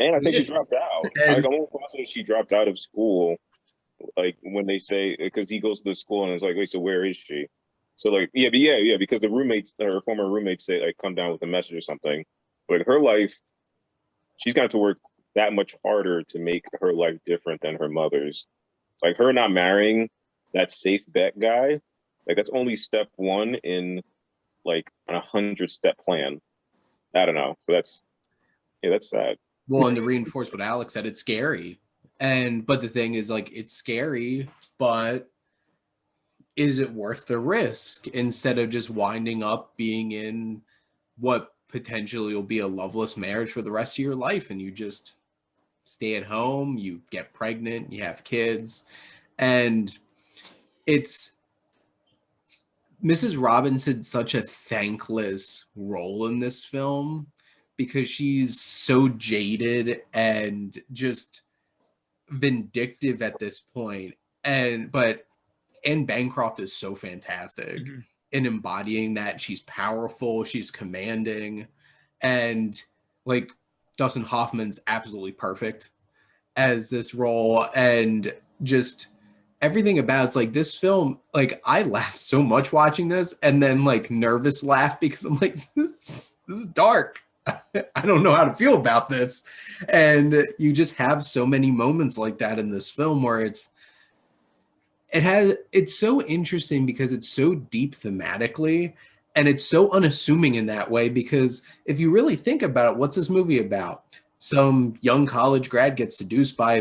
And I think she dropped out. I'm almost positive she dropped out of school. Like, when they say, because he goes to the school and it's like, wait, so where is she? So like, yeah, because the roommates, her former roommates say like, come down with a message or something. But her life, she's got to work that much harder to make her life different than her mother's. Like, her not marrying that safe bet guy, like, that's only step one in like a 100-step plan. I don't know. So that's sad. Well, and to reinforce what Alex said, it's scary. But the thing is, like, it's scary, but is it worth the risk instead of just winding up being in what potentially will be a loveless marriage for the rest of your life, and you just stay at home, you get pregnant, you have kids, and it's Mrs. Robinson such a thankless role in this film because she's so jaded and just vindictive at this point. But Anne Bancroft is so fantastic in embodying that. She's powerful, she's commanding, and like Dustin Hoffman's absolutely perfect as this role, and just everything about it's like this film, like I laughed so much watching this, and then like nervous laugh because I'm like, this is dark. I don't know how to feel about this. And you just have so many moments like that in this film where it's so interesting because it's so deep thematically, and it's so unassuming in that way, because if you really think about it, what's this movie about? Some young college grad gets seduced by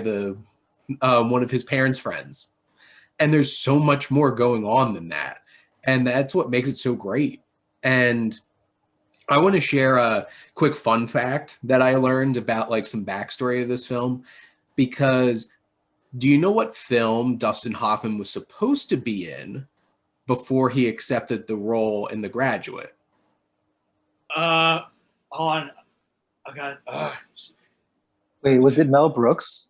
one of his parents' friends. And there's so much more going on than that. And that's what makes it so great. And I want to share a quick fun fact that I learned about like some backstory of this film, because do you know what film Dustin Hoffman was supposed to be in before he accepted the role in The Graduate? Wait, was it Mel Brooks?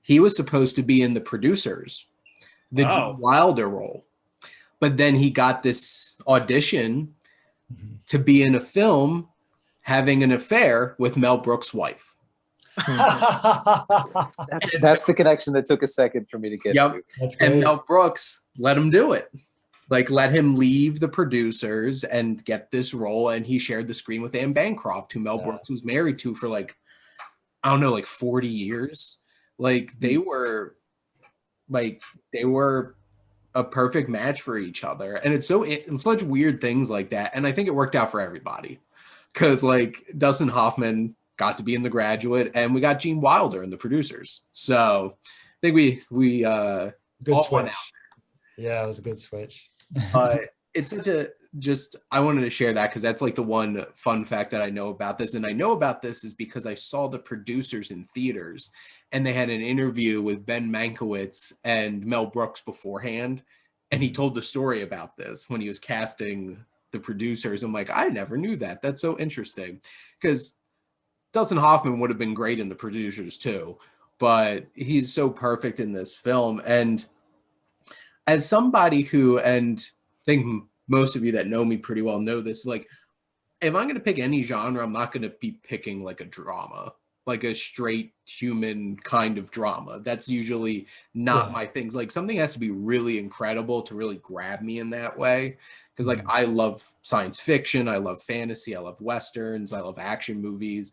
He was supposed to be in The Producers, the Gene Wilder role. But then he got this audition to be in a film having an affair with Mel Brooks' wife. That's the connection that took a second for me to get to. And Mel Brooks let him do it. Like, let him leave The Producers and get this role. And he shared the screen with Anne Bancroft, who Mel Brooks was married to for like, I don't know, like 40 years. Like, they were a perfect match for each other. And it's such weird things like that. And I think it worked out for everybody, because like Dustin Hoffman got to be in The Graduate, and we got Gene Wilder in The Producers. So I think we good all switch. went out. Yeah, it was a good switch. It's I wanted to share that because that's like the one fun fact that I know about this. And I know about this is because I saw The Producers in theaters, and they had an interview with Ben Mankiewicz and Mel Brooks beforehand. And he told the story about this when he was casting The Producers. I'm like, I never knew that. That's so interesting, because Dustin Hoffman would have been great in The Producers too, but he's so perfect in this film. And as somebody who, and I think most of you that know me pretty well know this, like, if I'm going to pick any genre, I'm not going to be picking like a drama, like a straight human kind of drama. That's usually not my things. Like, something has to be really incredible to really grab me in that way. Because like, I love science fiction, I love fantasy, I love Westerns, I love action movies.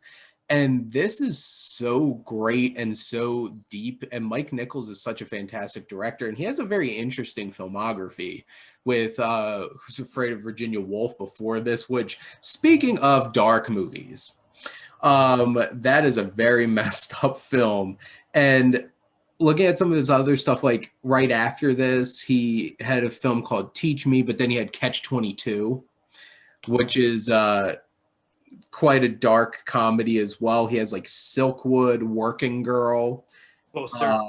And this is so great and so deep. And Mike Nichols is such a fantastic director. And he has a very interesting filmography with Who's Afraid of Virginia Woolf before this, which, speaking of dark movies, That is a very messed up film. And looking at some of his other stuff, like right after this, he had a film called Teach Me, but then he had Catch 22, which is quite a dark comedy as well. He has like Silkwood, Working Girl, Closer.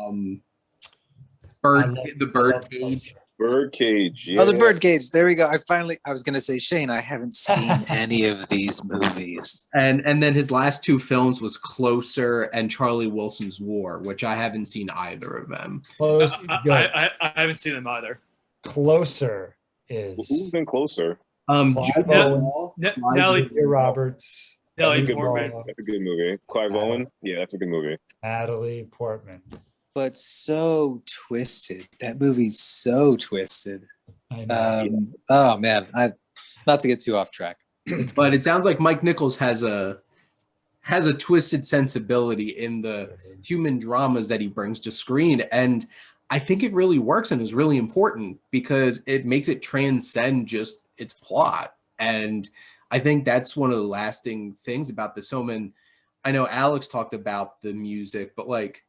The Birdcage. Birdcage. Yeah. Oh, the Birdcage. There we go. I was gonna say, Shane, I haven't seen any of these movies. And then his last two films was Closer and Charlie Wilson's War, which I haven't seen either of them. Close, I haven't seen them either. Closer is Who's been Closer? Clive Jude Owen, Law, Nelly- Julia Roberts, Nelly That's a good Portman. movie. That's a good movie. Clive Owen. Yeah, that's a good movie. Natalie Portman. But so twisted. That movie's so twisted. I know. Oh man, not to get too off track. but it sounds like Mike Nichols has a twisted sensibility in the human dramas that he brings to screen, and I think it really works and is really important because it makes it transcend just its plot. And I think that's one of the lasting things about this film. And I know Alex talked about the music, but like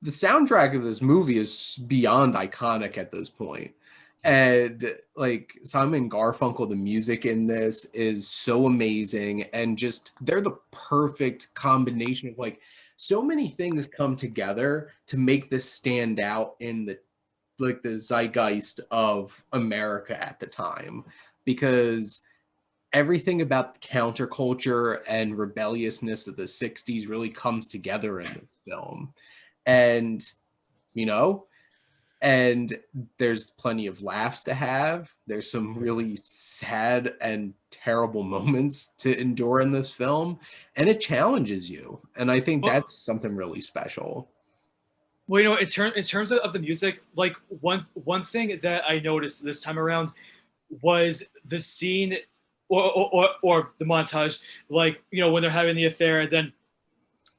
the soundtrack of this movie is beyond iconic at this point. And like Simon Garfunkel, the music in this is so amazing, and just they're the perfect combination of like so many things come together to make this stand out in the zeitgeist of America at the time, because everything about the counterculture and rebelliousness of the 60s really comes together in this film. And and there's plenty of laughs to have. There's some really sad and terrible moments to endure in this film, and it challenges you. And I think that's something really special. Well, in terms of the music, like one thing that I noticed this time around was the scene or the montage, like when they're having the affair, and then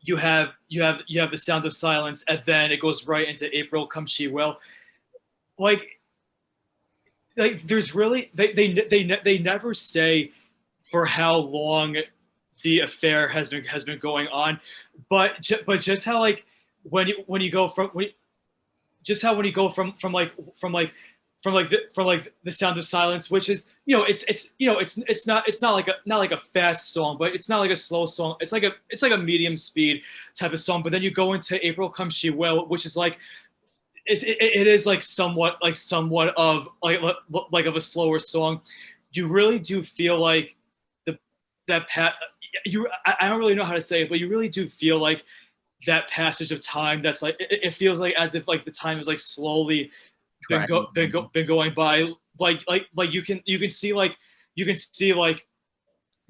you have the sound of silence, and then it goes right into April Come She Will. Like there's really they never say for how long the affair has been going on, but just how like when you go from the sound of silence, which is it's not like a fast song, but it's not like a slow song. It's like a medium speed type of song. But then you go into April Come She Will, which is like it is like somewhat of like of a slower song. You really do feel like I don't really know how to say it, but you really do feel like that passage of time. That's like it feels like as if like the time is like slowly been going by. Like you can see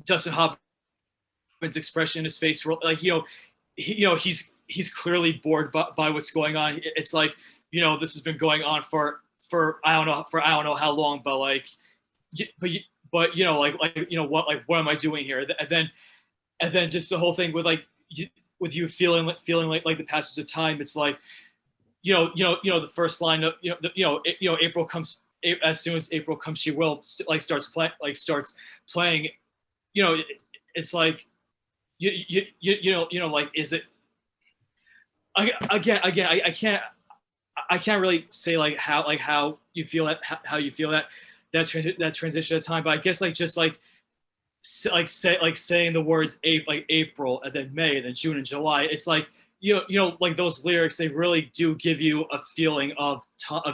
Dustin Hoffman's expression in his face, like he's clearly bored by what's going on. It's like this has been going on for I don't know how long, but like what am I doing here? And then just the whole thing with with you feeling like the passage of time. It's like the first line of April comes, as soon as April comes she will, starts playing. It's like like, is it again I can't really say like how you feel that transition of time, but I guess saying the words April and then May and then June and July. It's like like those lyrics, they really do give you a feeling of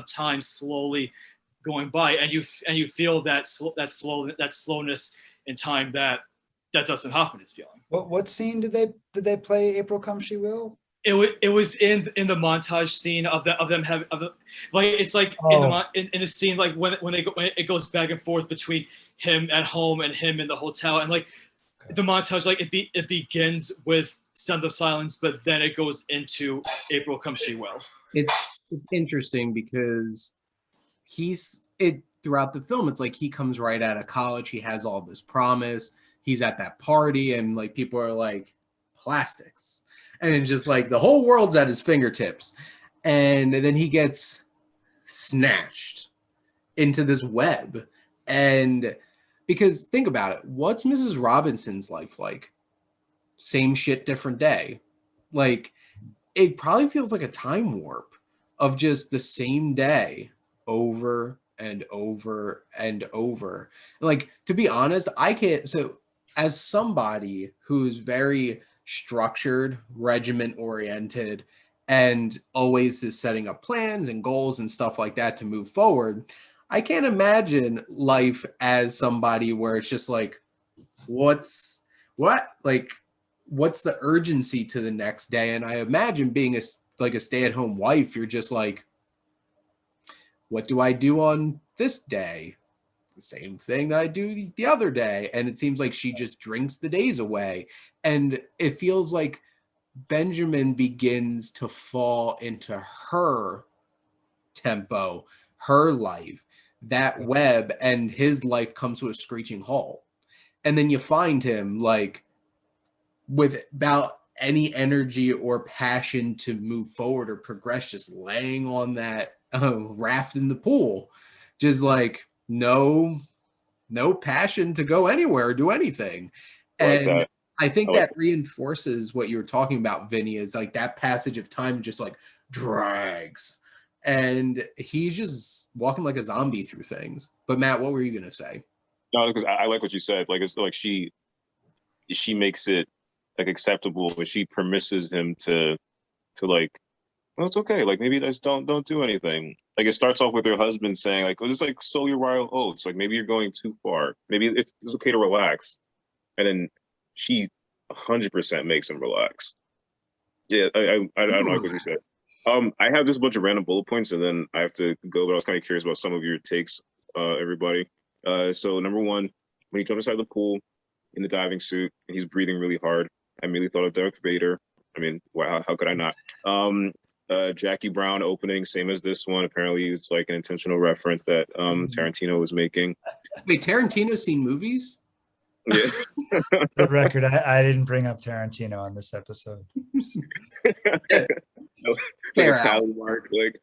time slowly going by, and you feel that slowness in time that Dustin Hoffman is feeling. What scene did they play April Come She Will? It was in the montage scene of them having it's like in the scene like when it goes back and forth between him at home and him in the hotel, and the montage it begins with Sound of Silence, but then it goes into April Come She Will. It's interesting because throughout the film, it's like he comes right out of college, he has all this promise, he's at that party, and like people are like plastics. And just like the whole world's at his fingertips. And then he gets snatched into this web. And because think about it, what's Mrs. Robinson's life like? same shit, different day. Like, it probably feels like a time warp of just the same day over and over and over. Like, to be honest, I can't. So, as somebody who's very structured, regiment oriented, and always is setting up plans and goals and stuff like that to move forward, I can't imagine life as somebody where it's just like, what's the urgency to the next day? And I imagine being a stay-at-home wife, you're just like, what do I do on this day? The same thing that I do the other day. And it seems like she just drinks the days away. And it feels like Benjamin begins to fall into her tempo, her life, that web, and his life comes to a screeching halt. And then you find him like without any energy or passion to move forward or progress, just laying on that raft in the pool, just like no passion to go anywhere or do anything. And I think that reinforces what you were talking about, Vinny, is like that passage of time just like drags, and he's just walking like a zombie through things. But Matt, what were you gonna say? No, because I like what you said. Like, it's like she makes it like acceptable, but she permisses him to like, well, it's okay. Like, maybe just don't do anything. Like, it starts off with her husband saying like, oh, it's like sow your wild oats. Like, maybe you're going too far. Maybe it's okay to relax. And then she 100% makes him relax. Yeah, I don't like what you said. I have just a bunch of random bullet points, and then I have to go. But I was kind of curious about some of your takes, everybody. So number one, when he jumped inside the pool in the diving suit and he's breathing really hard, I immediately thought of Darth Vader. I mean, wow, how could I not? Jackie Brown opening, same as this one. Apparently, it's like an intentional reference that Tarantino was making. Wait, Tarantino's seen movies? Yeah. The record, I didn't bring up Tarantino on this episode. Tally mark. Like,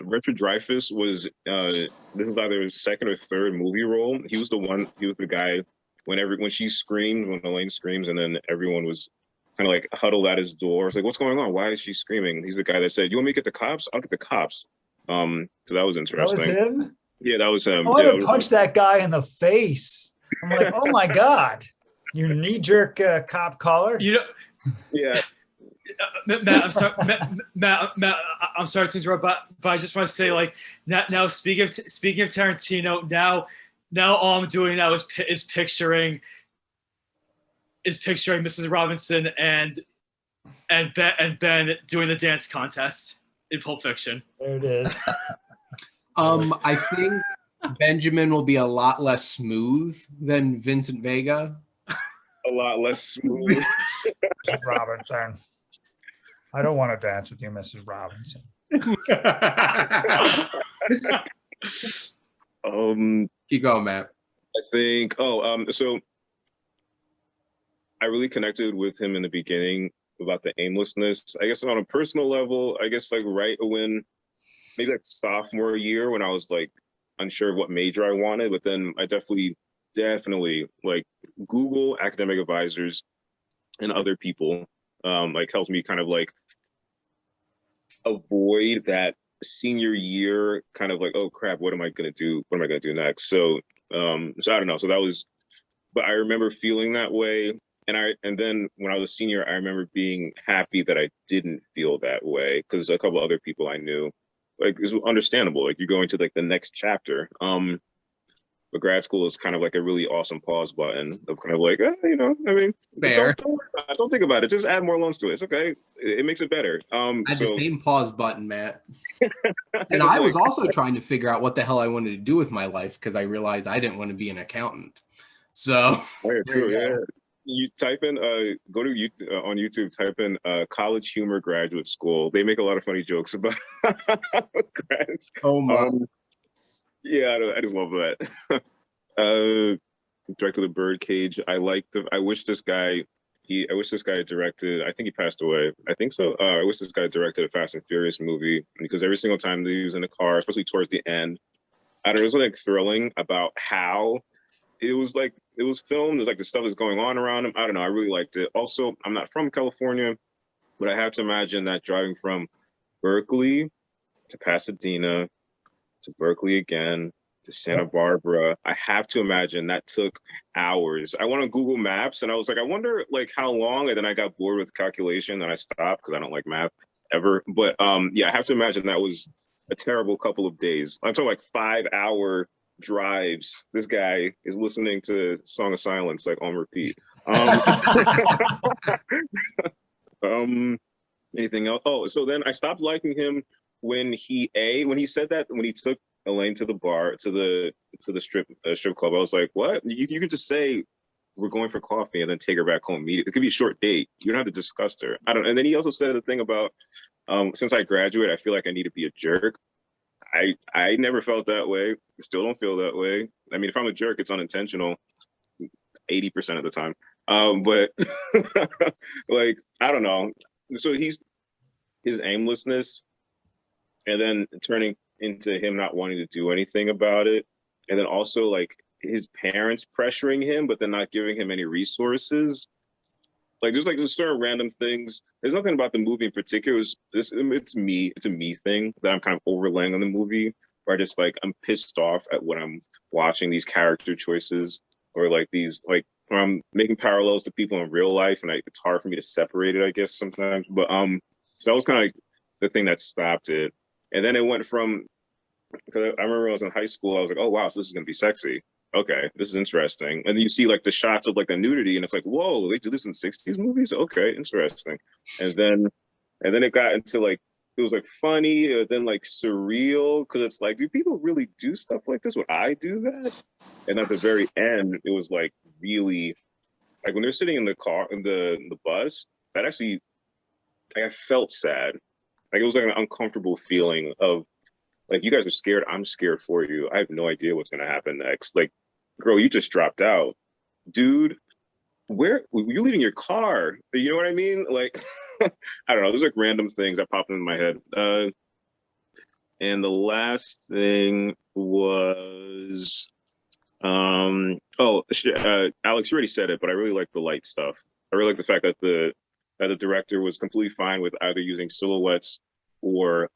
Richard Dreyfuss was this was either his second or third movie role. He was the guy when Elaine screams, and then everyone was kind of like huddled at his door. It's like, what's going on? Why is she screaming? He's the guy that said, "You want me to get the cops? I'll get the cops." So that was interesting. That was him? Yeah, that was him. I wanted to punch that guy in the face. I'm like, oh my God, you knee-jerk cop collar. You know, yeah. Matt, Matt, I'm sorry to interrupt, but I just want to say, like, now speaking of Tarantino, now all I'm doing now is picturing Mrs. Robinson and Ben doing the dance contest in Pulp Fiction. There it is. I think Benjamin will be a lot less smooth than Vincent Vega. A lot less smooth. Robinson. I don't want to dance with you, Mrs. Robinson. Keep going, Matt. I think. So I really connected with him in the beginning about the aimlessness. I guess on a personal level, I guess like right when maybe like sophomore year when I was like unsure of what major I wanted, but then I definitely like Google academic advisors and other people like helped me kind of like avoid that senior year kind of like, oh crap, what am I gonna do next? So I don't know. So that was, but I remember feeling that way. And then when I was a senior, I remember being happy that I didn't feel that way because a couple other people I knew, like, it's understandable. Like, you're going to like the next chapter. But grad school is kind of like a really awesome pause button of kind of like, I mean, don't think about it. Just add more loans to it. It's okay. It makes it better. I had the same pause button, Matt. And I was also trying to figure out what the hell I wanted to do with my life because I realized I didn't want to be an accountant. So you type in go to YouTube, on YouTube, type in college humor graduate school. They make a lot of funny jokes about grads. Oh my. Yeah, I just love that. Directed The Birdcage. I wish this guy directed, I think he passed away. I think so. I wish this guy directed a Fast and Furious movie because every single time that he was in the car, especially towards the end, it was like thrilling about how it was like it was filmed. There's like the stuff that's going on around him. I don't know. I really liked it. Also, I'm not from California, but I have to imagine that driving from Berkeley to Pasadena to Berkeley again to Santa Barbara, I have to imagine that took hours. I went on Google Maps and I was like, I wonder like how long, and then I got bored with calculation and I stopped because I don't like math ever. But yeah, I have to imagine that was a terrible couple of days. I'm talking like 5-hour drives. This guy is listening to Song of Silence like on repeat. Anything else? Oh, so then I stopped liking him when he said that when he took Elaine to the bar, to the strip club. I was like, what? You can just say we're going for coffee and then take her back home immediately. It could be a short date. You don't have to discuss her. I don't. And then he also said a thing about since I graduate, I feel like I need to be a jerk. I never felt that way. I still don't feel that way. I mean, if I'm a jerk, it's unintentional 80% of the time. But like, I don't know. So his aimlessness and then turning into him not wanting to do anything about it. And then also like his parents pressuring him, but then not giving him any resources. Like there's certain random things. There's nothing about the movie in particular. It's a me thing that I'm kind of overlaying on the movie, where I just like, I'm pissed off at what I'm watching, these character choices, or like these, like, where I'm making parallels to people in real life, and it's hard for me to separate it, I guess, sometimes. But so that was kind of like the thing that stopped it. And then it went from, because I remember when I was in high school, I was like, oh wow, so this is gonna be sexy. Okay, this is interesting. And then you see like the shots of like the nudity, and it's like, whoa, they do this in 60s movies? Okay, interesting. And then it got into like, it was like funny, then like surreal, because it's like, do people really do stuff like this? Would I do that? And at the very end, it was like really, like when they're sitting in the car, in the bus, that actually, like, I felt sad. Like it was like an uncomfortable feeling of like, you guys are scared, I'm scared for you. I have no idea what's gonna happen next. Like, girl, you just dropped out. Dude, where you leaving your car? You know what I mean? Like, I don't know. There's like random things that popped into my head. And the last thing was, Alex, you already said it, but I really like the light stuff. I really like the fact that the director was completely fine with either using silhouettes or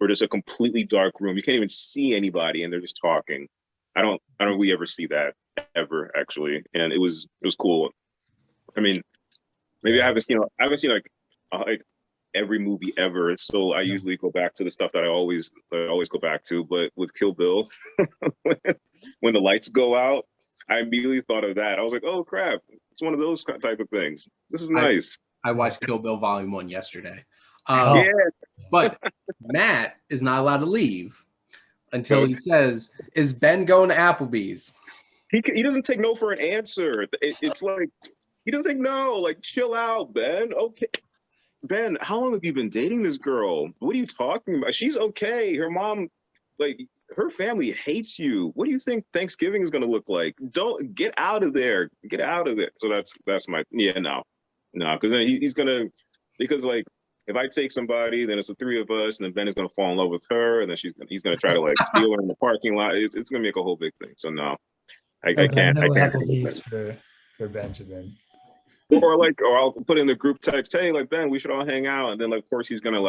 just a completely dark room. You can't even see anybody, and they're just talking. I don't really ever see that ever, actually, and it was cool. I mean, maybe I haven't seen like every movie ever, so I usually go back to the stuff that I always go back to. But with Kill Bill, when the lights go out, I immediately thought of that. I was like, oh crap, it's one of those type of things. This is nice. I watched Kill Bill Volume 1 yesterday. Yeah. But Matt is not allowed to leave until he says, is Ben going to Applebee's? He doesn't take no for an answer. It's like, he doesn't take no. Like, chill out, Ben. Okay. Ben, how long have you been dating this girl? What are you talking about? She's okay. Her mom, like, her family hates you. What do you think Thanksgiving is going to look like? Don't get out of there. Get out of there. So that's my, no, because then he's going to, because like, if I take somebody, then it's the three of us, and then Ben is going to fall in love with her, and then he's going to try to like steal her in the parking lot. It's going to make a whole big thing. So no, I can't. No I can't. Applebee's for Benjamin. Or I'll put in the group text, hey, like Ben, we should all hang out, and then like, of course he's gonna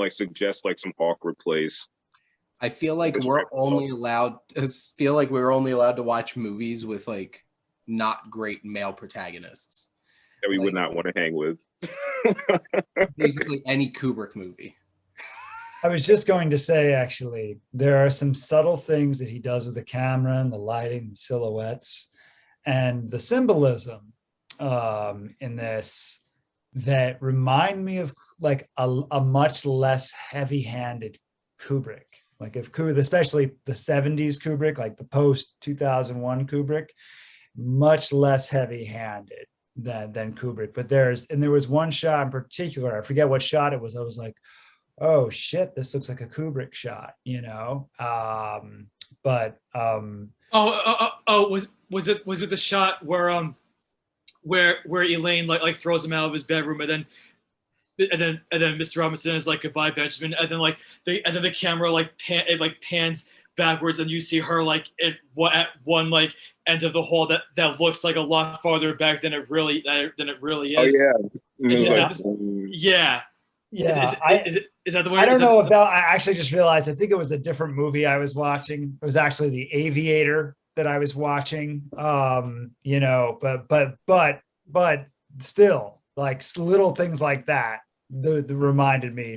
suggest like some awkward place. I feel like we're only allowed to watch movies with like not great male protagonists that we would not want to hang with. Basically any Kubrick movie. I was just going to say, actually, there are some subtle things that he does with the camera and the lighting, the silhouettes, and the symbolism in this that remind me of like a much less heavy-handed Kubrick. Like if Kubrick, especially the 70s Kubrick, like the post 2001 Kubrick, much less heavy-handed than Kubrick. But there was one shot in particular, I forget what shot it was. I was like, oh shit, this looks like a Kubrick shot, you know? Was it the shot where Elaine like throws him out of his bedroom, and then Mr. Robinson is like, goodbye, Benjamin, and then the camera pans backwards, and you see her like at one like end of the hall that looks like a lot farther back than it really is. Oh yeah. It Is was that like, yeah. Yeah, Is that the one? I don't know about. I actually just realized. I think it was a different movie I was watching. It was actually The Aviator that I was watching. You know, but still, like little things like that, the reminded me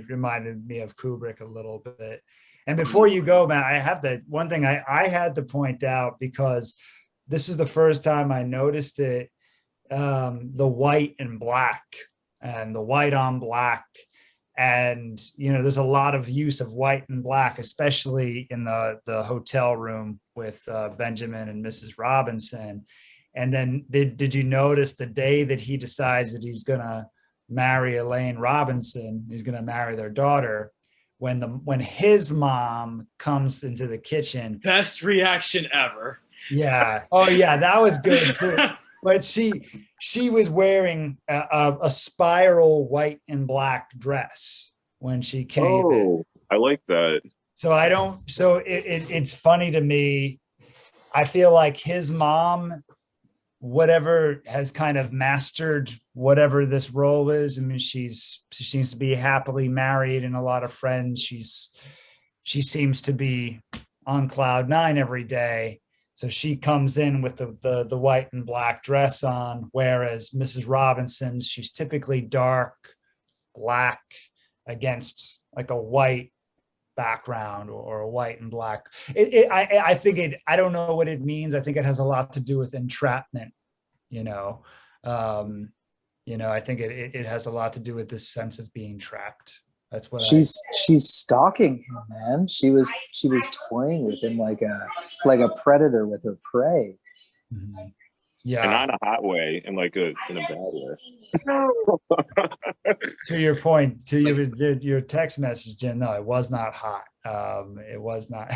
of Kubrick a little bit. And before you go, Matt, I have one thing I had to point out, because this is the first time I noticed it. The white and black, and the white on black. And, you know, there's a lot of use of white and black, especially in the hotel room with Benjamin and Mrs. Robinson. And then did you notice the day that he decides that he's going to marry Elaine Robinson, he's going to marry their daughter, when his mom comes into the kitchen? Best reaction ever. Yeah. Oh yeah, that was good too. But she was wearing a spiral white and black dress when she came in. I like that. So it's funny to me. I feel like his mom, whatever, has kind of mastered whatever this role is. I mean, she seems to be happily married and a lot of friends. She seems to be on cloud nine every day. So she comes in with the white and black dress on, whereas Mrs. Robinson, she's typically dark black against like a white background or a white and black. I think I don't know what it means. I think it has a lot to do with entrapment, you know. I think it has a lot to do with this sense of being trapped. That's what she's stalking him, man. She was toying with him like a predator with her prey. Mm-hmm. Yeah, and not in a hot way, in a bad way. To your point, to your text message, Jim. No, it was not hot. It was not.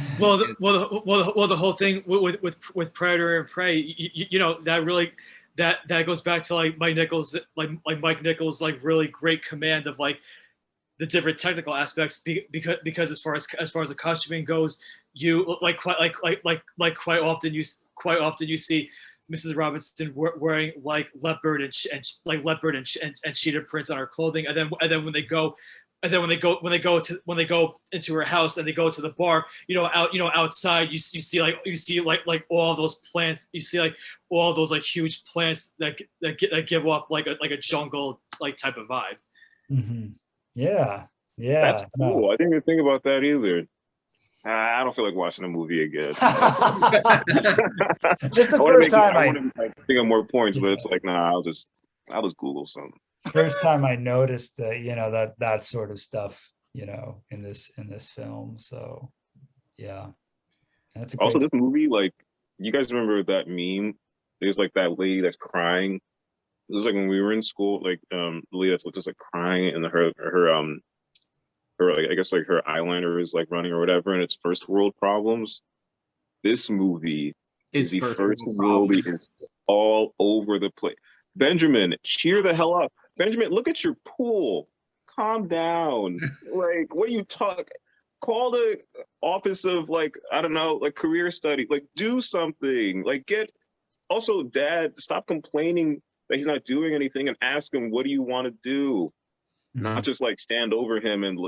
the whole thing with predator and prey, you know, that really. That goes back to like Mike Nichols, Mike Nichols, like really great command of like the different technical aspects, because as far as the costuming goes, you quite often you see Mrs. Robinson wearing like leopard and cheetah prints on her clothing, and then when they go into her house and they go to the bar, outside you see all those plants, you see like all those like huge plants that give off like a jungle like type of vibe. Mm-hmm. Yeah. That's cool. No. I didn't even think about that either. I don't feel like watching a movie again. Just the first time I want to think of more points, but it's like, nah, I'll just Google something. First time I noticed that, that sort of stuff, in this film. So yeah, that's also this movie. Like, you guys remember that meme? There's like that lady that's crying. It was like when we were in school, like the lady that's just like crying, and her like, I guess like her eyeliner is like running or whatever, and it's first world problems. This movie is the first movie. It's all over the place. Benjamin, cheer the hell up. Benjamin, look at your pool. Calm down. Like, what are you talking? Call the office of, like, I don't know, like career study. Like, do something. Like, also, Dad, stop complaining that he's not doing anything, and ask him, what do you want to do? Mm-hmm. Not just like stand over him and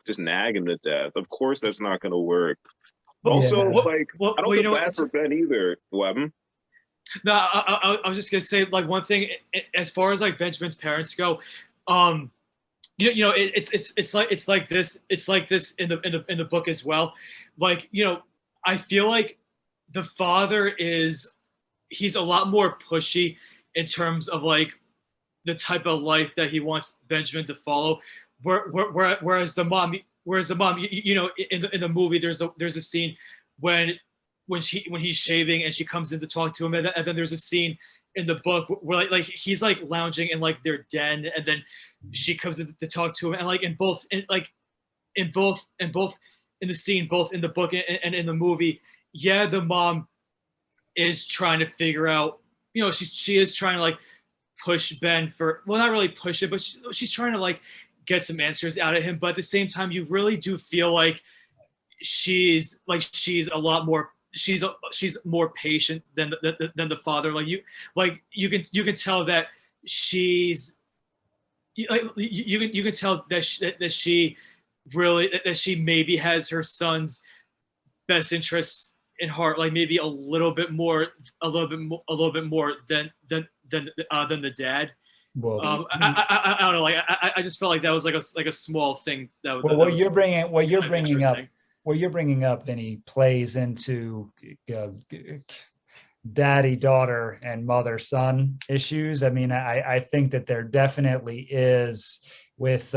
just nag him to death. Of course, that's not going to work. But also, I don't feel bad for Ben either. Webben. No, I was just gonna say, like, one thing as far as like Benjamin's parents go, it's like this in the book as well. Like, I feel like the father he's a lot more pushy in terms of like the type of life that he wants Benjamin to follow, whereas the mom, in the movie there's a scene when he's shaving and she comes in to talk to him, and then there's a scene in the book where like he's like lounging in like their den, and then she comes in to talk to him, and like in the scene, both in the book and in the movie, yeah, the mom is trying to figure out, she is trying to like push Ben for, well, not really push it, but she's trying to like get some answers out of him, but at the same time you really do feel like she's a lot more she's more patient than the father. Like you can tell that she's you can tell that she maybe has her son's best interests in heart, like maybe a little bit more than the dad. Well, I don't know. Like I just felt like that was like a small thing. What you're bringing up, Vinny, plays into daddy, daughter, and mother, son issues. I mean, I think that there definitely is with,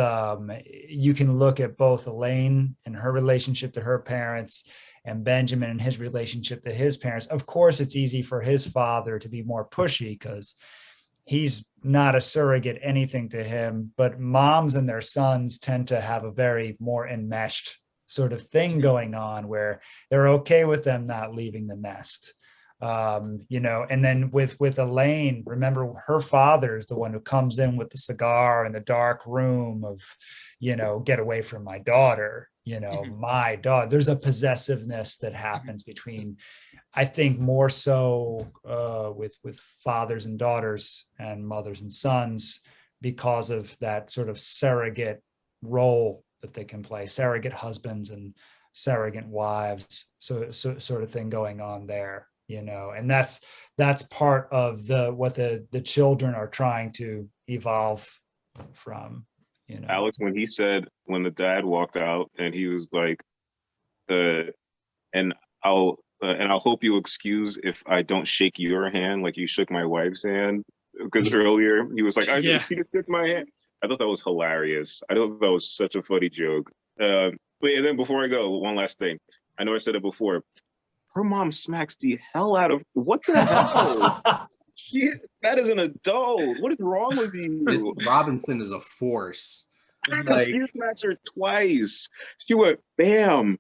you can look at both Elaine and her relationship to her parents and Benjamin and his relationship to his parents. Of course, it's easy for his father to be more pushy because he's not a surrogate anything to him, but moms and their sons tend to have a very more enmeshed sort of thing going on where they're okay with them not leaving the nest. And then with Elaine, remember her father is the one who comes in with the cigar in the dark room of, get away from my daughter, my daughter. There's a possessiveness that happens between, I think more so with fathers and daughters and mothers and sons because of that sort of surrogate role that they can play, surrogate husbands and surrogate wives, so sort of thing going on there. And that's part of what the children are trying to evolve from. Alex, when he said, when the dad walked out and he was like, and I'll hope you'll excuse if I don't shake your hand like you shook my wife's hand, because earlier he was like, he just shook my hand. I thought that was hilarious. I thought that was such a funny joke. And then before I go, one last thing. I know I said it before. Her mom smacks the hell out of, what the hell? That is an adult. What is wrong with you? Miss Robinson is a force. She smacks her twice. She went bam,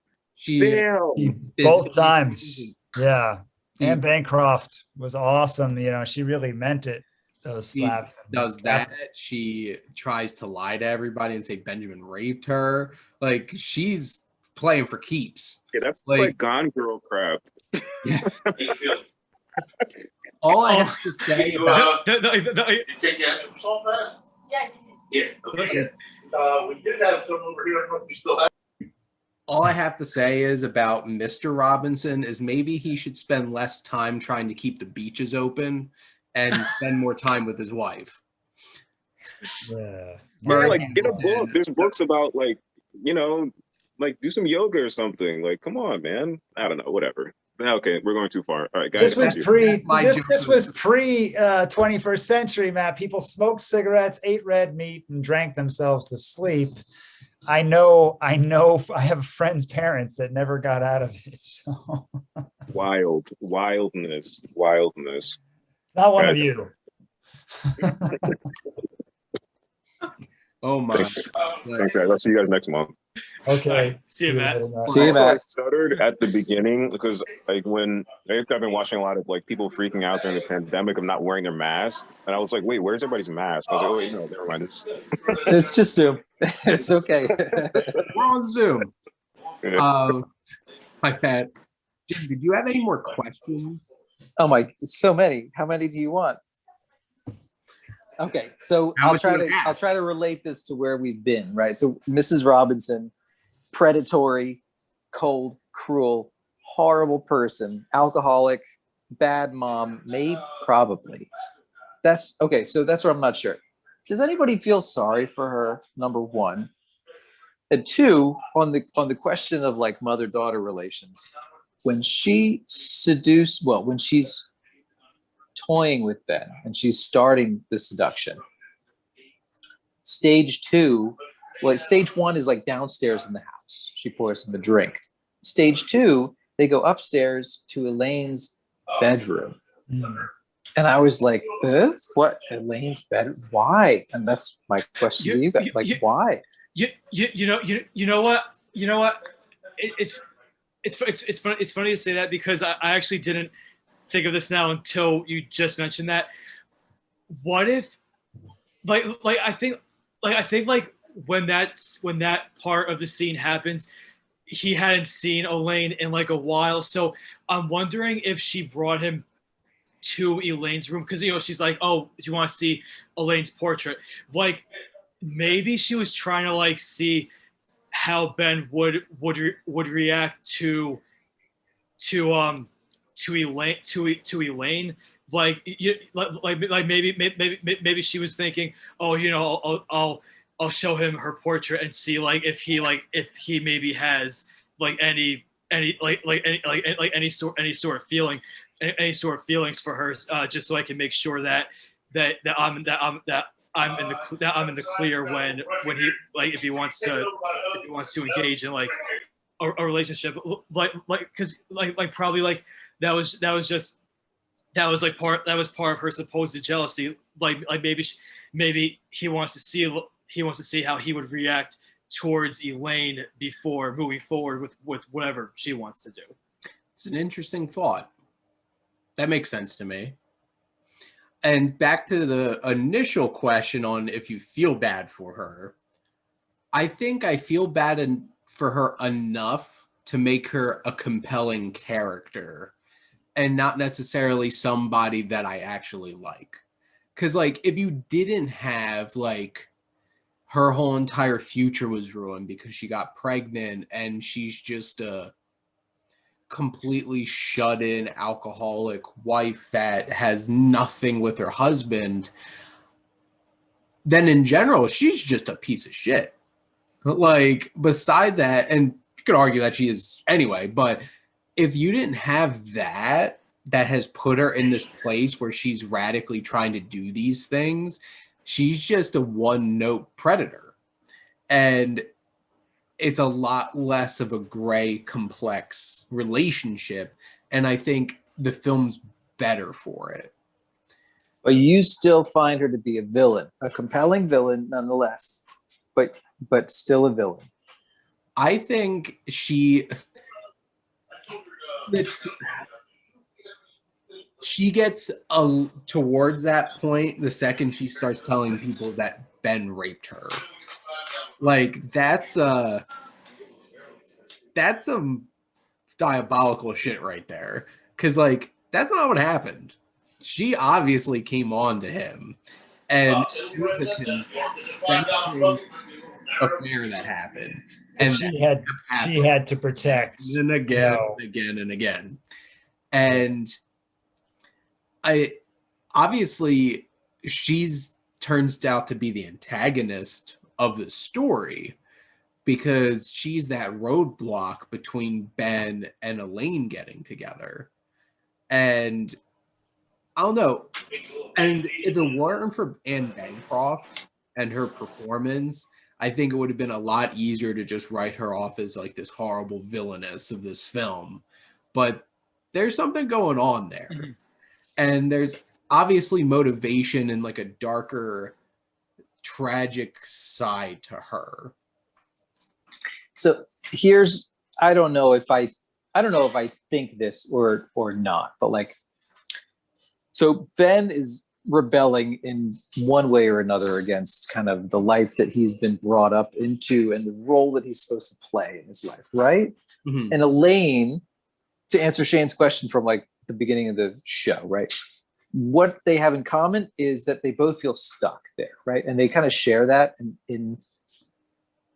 bam. Both times. Yeah. And Bancroft was awesome. She really meant it. Those slaps. She does that. She tries to lie to everybody and say Benjamin raped her. Like, she's playing for keeps. Yeah, that's like Gone Girl crap. Yeah. All I have to say about Take the answer from so fast? Yeah. Okay. We did have some over here. I don't know if we still have. All I have to say is about Mr. Robinson is maybe he should spend less time trying to keep the beaches open and spend more time with his wife. Yeah. Get a book. There's books about do some yoga or something. Like, come on, man. I don't know, whatever. Okay, we're going too far. All right, guys. This was pre 21st century, Matt. People smoked cigarettes, ate red meat, and drank themselves to sleep. I know. I have friends' parents that never got out of it. So wildness. Not one of you. Oh my. Okay, I'll see you guys next month. Okay. Right. See you, Matt. See you, Matt. I stuttered at the beginning because I've been watching a lot of people freaking out during the pandemic of not wearing their masks, and I was like, wait, where's everybody's mask? I was like, oh wait, no, never mind. It's just Zoom. It's okay. We're on Zoom. My pet. Jim, did you have any more questions? Oh my, so many. How many do you want? Okay, so I'll try to relate this to where we've been, right? So Mrs. Robinson, predatory, cold, cruel, horrible person, alcoholic, bad mom, probably. That's okay. So that's where I'm not sure. Does anybody feel sorry for her? Number one, and two, on the question of mother-daughter relations, when she's toying with Ben and she's starting the seduction. Stage one is downstairs in the house. She pours him a drink. Stage two, they go upstairs to Elaine's bedroom. And I was like, what? Elaine's bedroom? Why? And that's my question to you guys. Why? You know what? It's funny to say that because I actually didn't think of this now until you just mentioned that. What if I think when that part of the scene happens, he hadn't seen Elaine in a while. So I'm wondering if she brought him to Elaine's room because she's like, oh, do you want to see Elaine's portrait? Like maybe she was trying to like see how Ben would react to Elaine. Like maybe she was thinking, oh, I'll show him her portrait and see if he maybe has any sort of feeling, any sort of feelings for her, just so I can make sure that I'm in the clear when he if he wants to engage in a relationship, because probably that was part of her supposed jealousy, maybe he wants to see how he would react towards Elaine before moving forward with whatever she wants to do. It's an interesting thought. That makes sense to me. And back to the initial question on if you feel bad for her, I think I feel bad for her enough to make her a compelling character and not necessarily somebody that I actually like. Because if you didn't have her whole entire future was ruined because she got pregnant and she's just a completely shut in alcoholic wife that has nothing with her husband, then in general, she's just a piece of shit. Besides that, and you could argue that she is anyway, but if you didn't have that has put her in this place where she's radically trying to do these things, she's just a one-note predator. And it's a lot less of a gray, complex relationship. And I think the film's better for it. But you still find her to be a villain, a compelling villain nonetheless, but still a villain. I think she gets towards that point the second she starts telling people that Ben raped her. That's some diabolical shit right there. Because that's not what happened. She obviously came on to him, and it was a consensual affair that happened. And she had to protect. And again, and again. And obviously she's turns out to be the antagonist of the story because she's that roadblock between Ben and Elaine getting together. And I don't know. And if it weren't for Anne Bancroft and her performance, I think it would have been a lot easier to just write her off as this horrible villainess of this film. But there's something going on there. Mm-hmm. And there's obviously motivation and a darker, tragic side to her. So I don't know if I think this or not, but so Ben is rebelling in one way or another against kind of the life that he's been brought up into and the role that he's supposed to play in his life, right? Mm-hmm. And Elaine, to answer Shane's question from the beginning of the show, right? What they have in common is that they both feel stuck there, right? And they kind of share that in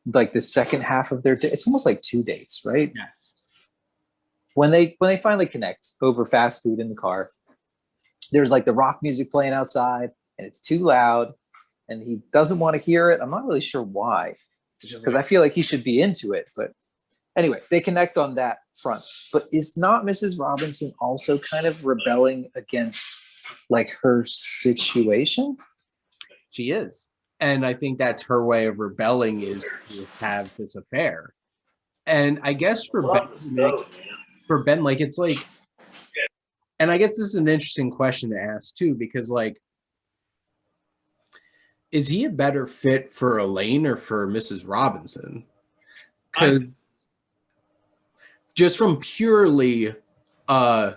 the second half of their day. It's almost like 2 dates, right? Yes. When they finally connect over fast food in the car, there's the rock music playing outside and it's too loud and he doesn't want to hear it. I'm not really sure why, because I feel like he should be into it. But anyway, they connect on that front. But is not Mrs. Robinson also kind of rebelling against her situation? She is. And I think that's her way of rebelling, is to have this affair. And I guess for Ben, it's and I guess this is an interesting question to ask too, because is he a better fit for Elaine or for Mrs. Robinson? Because just from purely a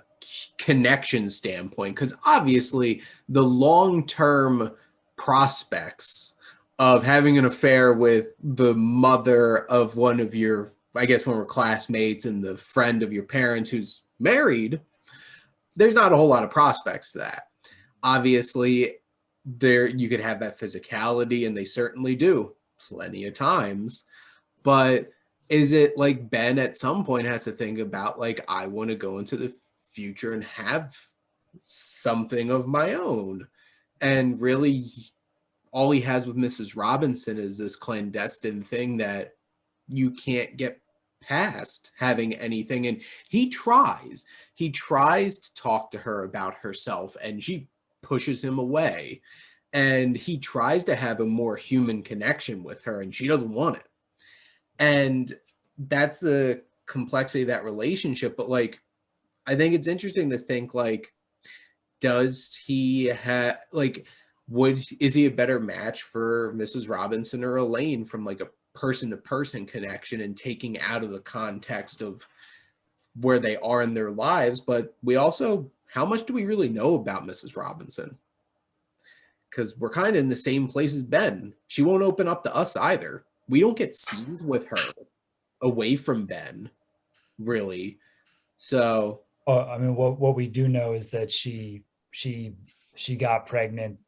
connection standpoint, because obviously the long-term prospects of having an affair with the mother of one of your, I guess, former classmates and the friend of your parents who's married, there's not a whole lot of prospects to that. Obviously, there you could have that physicality, and they certainly do plenty of times. But is it like Ben at some point has to think about, like, I want to go into the future and have something of my own? And really, all he has with Mrs. Robinson is this clandestine thing that you can't get past having anything. And he tries to talk to her about herself, and she pushes him away. And he tries to have a more human connection with her, and she doesn't want it. And that's the complexity of that relationship. But like, I think it's interesting to think, like, does he have, like, is he a better match for Mrs. Robinson or Elaine from like a person to person connection and taking out of the context of where they are in their lives? But we also, how much do we really know about Mrs. Robinson? Because we're kind of in the same place as Ben. She won't open up to us either. We don't get scenes with her away from Ben, really. So, I mean, what we do know is that she got pregnant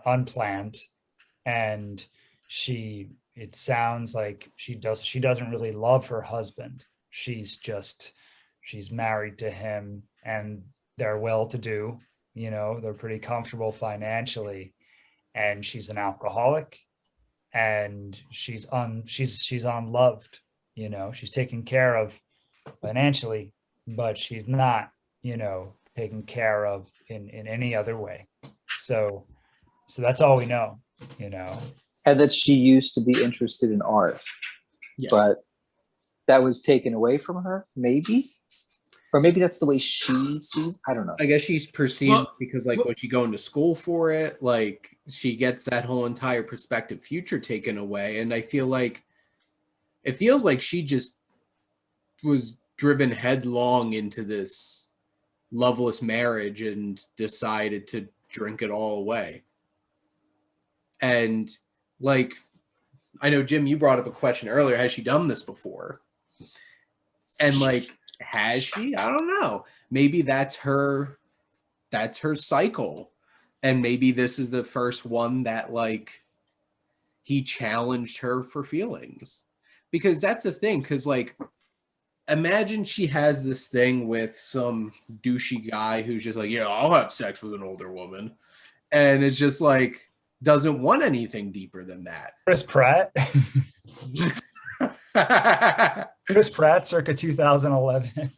unplanned, and it sounds like she doesn't really love her husband. She's married to him, and they're well-to-do. You know, they're pretty comfortable financially, and she's an alcoholic, and she's unloved. You know, she's taken care of financially, but she's not, you know, taken care of in any other way. So that's all we know, you know. And that she used to be interested in art, yes. But that was taken away from her, maybe. Or maybe that's the way she sees. I don't know. I guess she's perceived because, like, was she going to school for it? Like, she gets that whole entire prospective future taken away. And I feel like it feels like she just was driven headlong into this loveless marriage and decided to drink it all away. And, like, I know, Jim, you brought up a question earlier. Has she done this before? And, like, has she? I don't know. Maybe that's her cycle. And maybe this is the first one that, like, he challenged her for feelings. Because that's the thing. Because, like, imagine she has this thing with some douchey guy who's just like, yeah, I'll have sex with an older woman. And it's just like, doesn't want anything deeper than that. Chris Pratt. Chris Pratt circa 2011.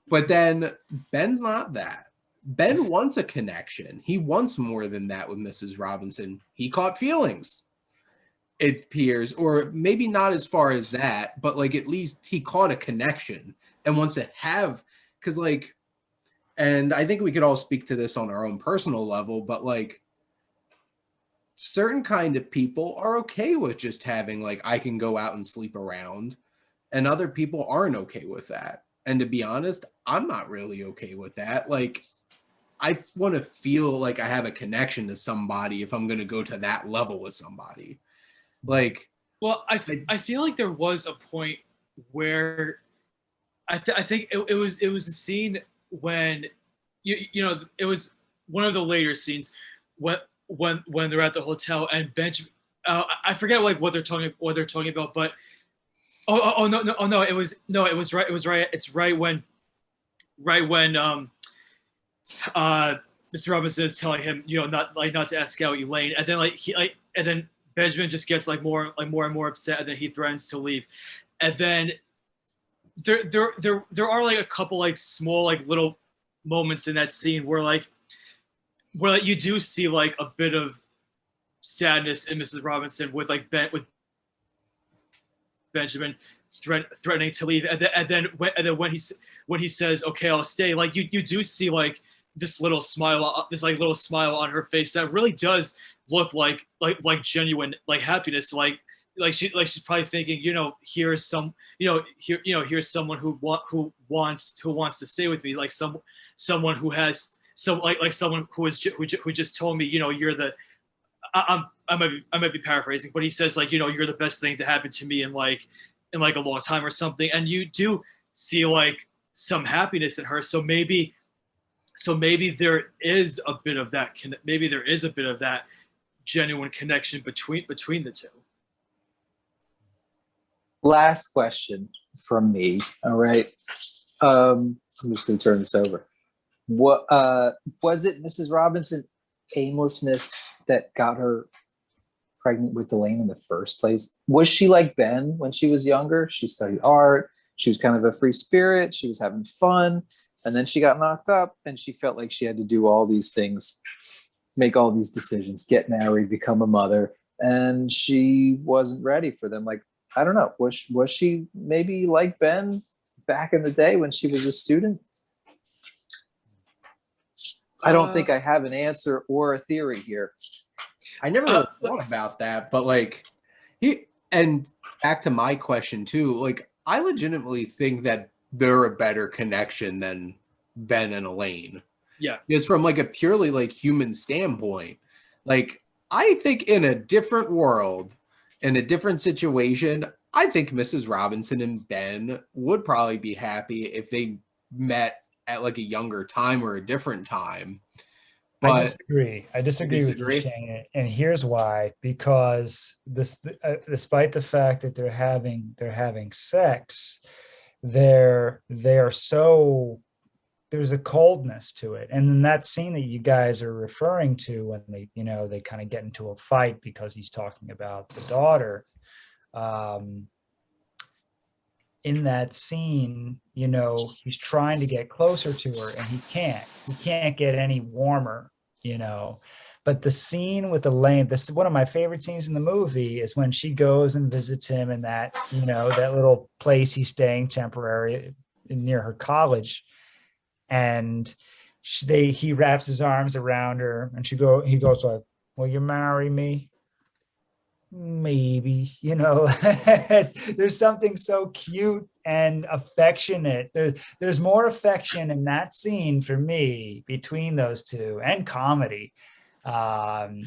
But then Ben's not that. Ben wants a connection. He wants more than that with Mrs. Robinson. He caught feelings, it appears, or maybe not as far as that, but like at least he caught a connection and wants to have, because like, and I think we could all speak to this on our own personal level, but like certain kind of people are okay with just having like, I can go out and sleep around, and other people aren't okay with that. And to be honest, I'm not really okay with that. Like, I want to feel like I have a connection to somebody if I'm going to go to that level with somebody. Like, well, I feel like there was a point where I think it was a scene when you know, it was one of the later scenes when they're at the hotel and Benjamin, I forget like what they're talking about, but no, it was right. It's right when Mr. Robinson is telling him, you know, not to ask out Elaine, and then and then Benjamin just gets more and more upset, and then he threatens to leave, and then there are like a couple like small like little moments in that scene where you do see like a bit of sadness in Mrs. Robinson with Benjamin threatening to leave, and then when he says, okay, I'll stay, like you do see like this little smile on her face that really does look like genuine like happiness, like she's probably thinking, you know, here's someone who wants to stay with me, like someone who has someone who just told me, you know, I might be paraphrasing, but he says like, you're the best thing to happen to me in like a long time or something, and you do see like some happiness in her. So maybe there is a bit of that. Maybe there is a bit of that genuine connection between the two. Last question from me. All right. I'm just going to turn this over. What was it, Mrs. Robinson, aimlessness that got her pregnant with Elaine in the first place? Was she like Ben when she was younger? She studied art. She was kind of a free spirit. She was having fun. And then she got knocked up and she felt like she had to do all these things, make all these decisions, get married, become a mother. And she wasn't ready for them. Like, I don't know. Was she maybe like Ben back in the day when she was a student? I don't think I have an answer or a theory here. I never really thought about that, but like, and back to my question too, like, I legitimately think that they're a better connection than Ben and Elaine. Yeah. Because from like a purely like human standpoint, like, I think in a different world, in a different situation, I think Mrs. Robinson and Ben would probably be happy if they met at like a younger time or a different time. But I disagree with you, King, and here's why. Because despite the fact that they're having sex, they're so, there's a coldness to it. And then that scene that you guys are referring to, when they kind of get into a fight because he's talking about the daughter. In that scene, he's trying to get closer to her and he can't get any warmer, but the scene with Elaine, this is one of my favorite scenes in the movie, is when she goes and visits him in that, that little place he's staying temporary near her college. And he wraps his arms around her and he goes like, "Will you marry me?" Maybe, there's something so cute and affectionate. There's more affection in that scene for me between those two, and comedy, than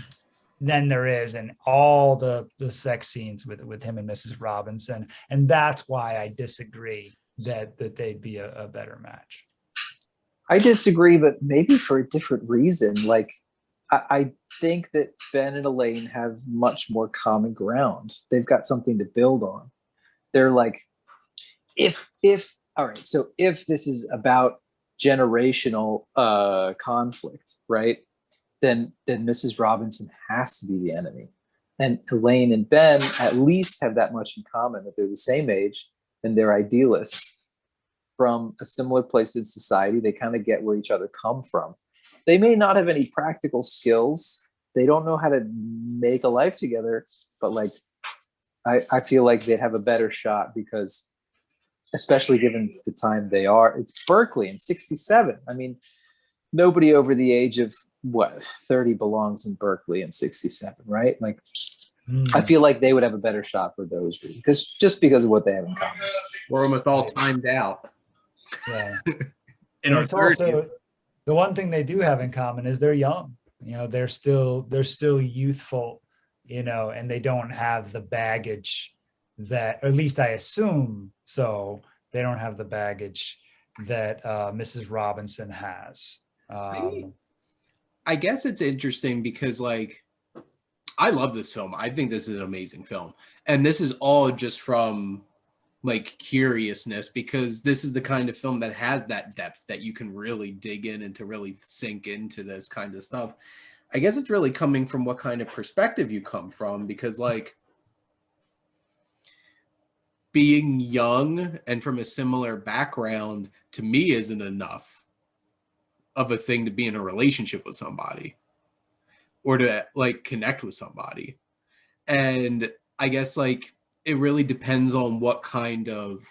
there is in all the sex scenes with him and Mrs. Robinson. And that's why I disagree that they'd be a better match. I disagree, but maybe for a different reason. Like, I think that Ben and Elaine have much more common ground. They've got something to build on. They're like, if all right, so if this is about generational conflict, right, then Mrs. Robinson has to be the enemy. And Elaine and Ben at least have that much in common, that they're the same age and they're idealists from a similar place in society. They kind of get where each other come from. They may not have any practical skills. They don't know how to make a life together, but like, I feel like they'd have a better shot because, especially given the time they are, it's Berkeley in 1967. I mean, nobody over the age of 30 belongs in Berkeley in 1967, right? Like, I feel like they would have a better shot for those reasons, because of what they have in common. We're almost all timed out. Yeah. In our 30s. Also, the one thing they do have in common is they're young. They're still youthful, and they don't have the baggage that, or at least I assume so, they don't have the baggage that Mrs. Robinson has. I guess it's interesting because, like, I love this film. I think this is an amazing film. And this is all just from like curiousness, because this is the kind of film that has that depth that you can really dig in and to really sink into this kind of stuff. I guess it's really coming from what kind of perspective you come from, because like being young and from a similar background to me isn't enough of a thing to be in a relationship with somebody or to like connect with somebody. And I guess like it really depends on what kind of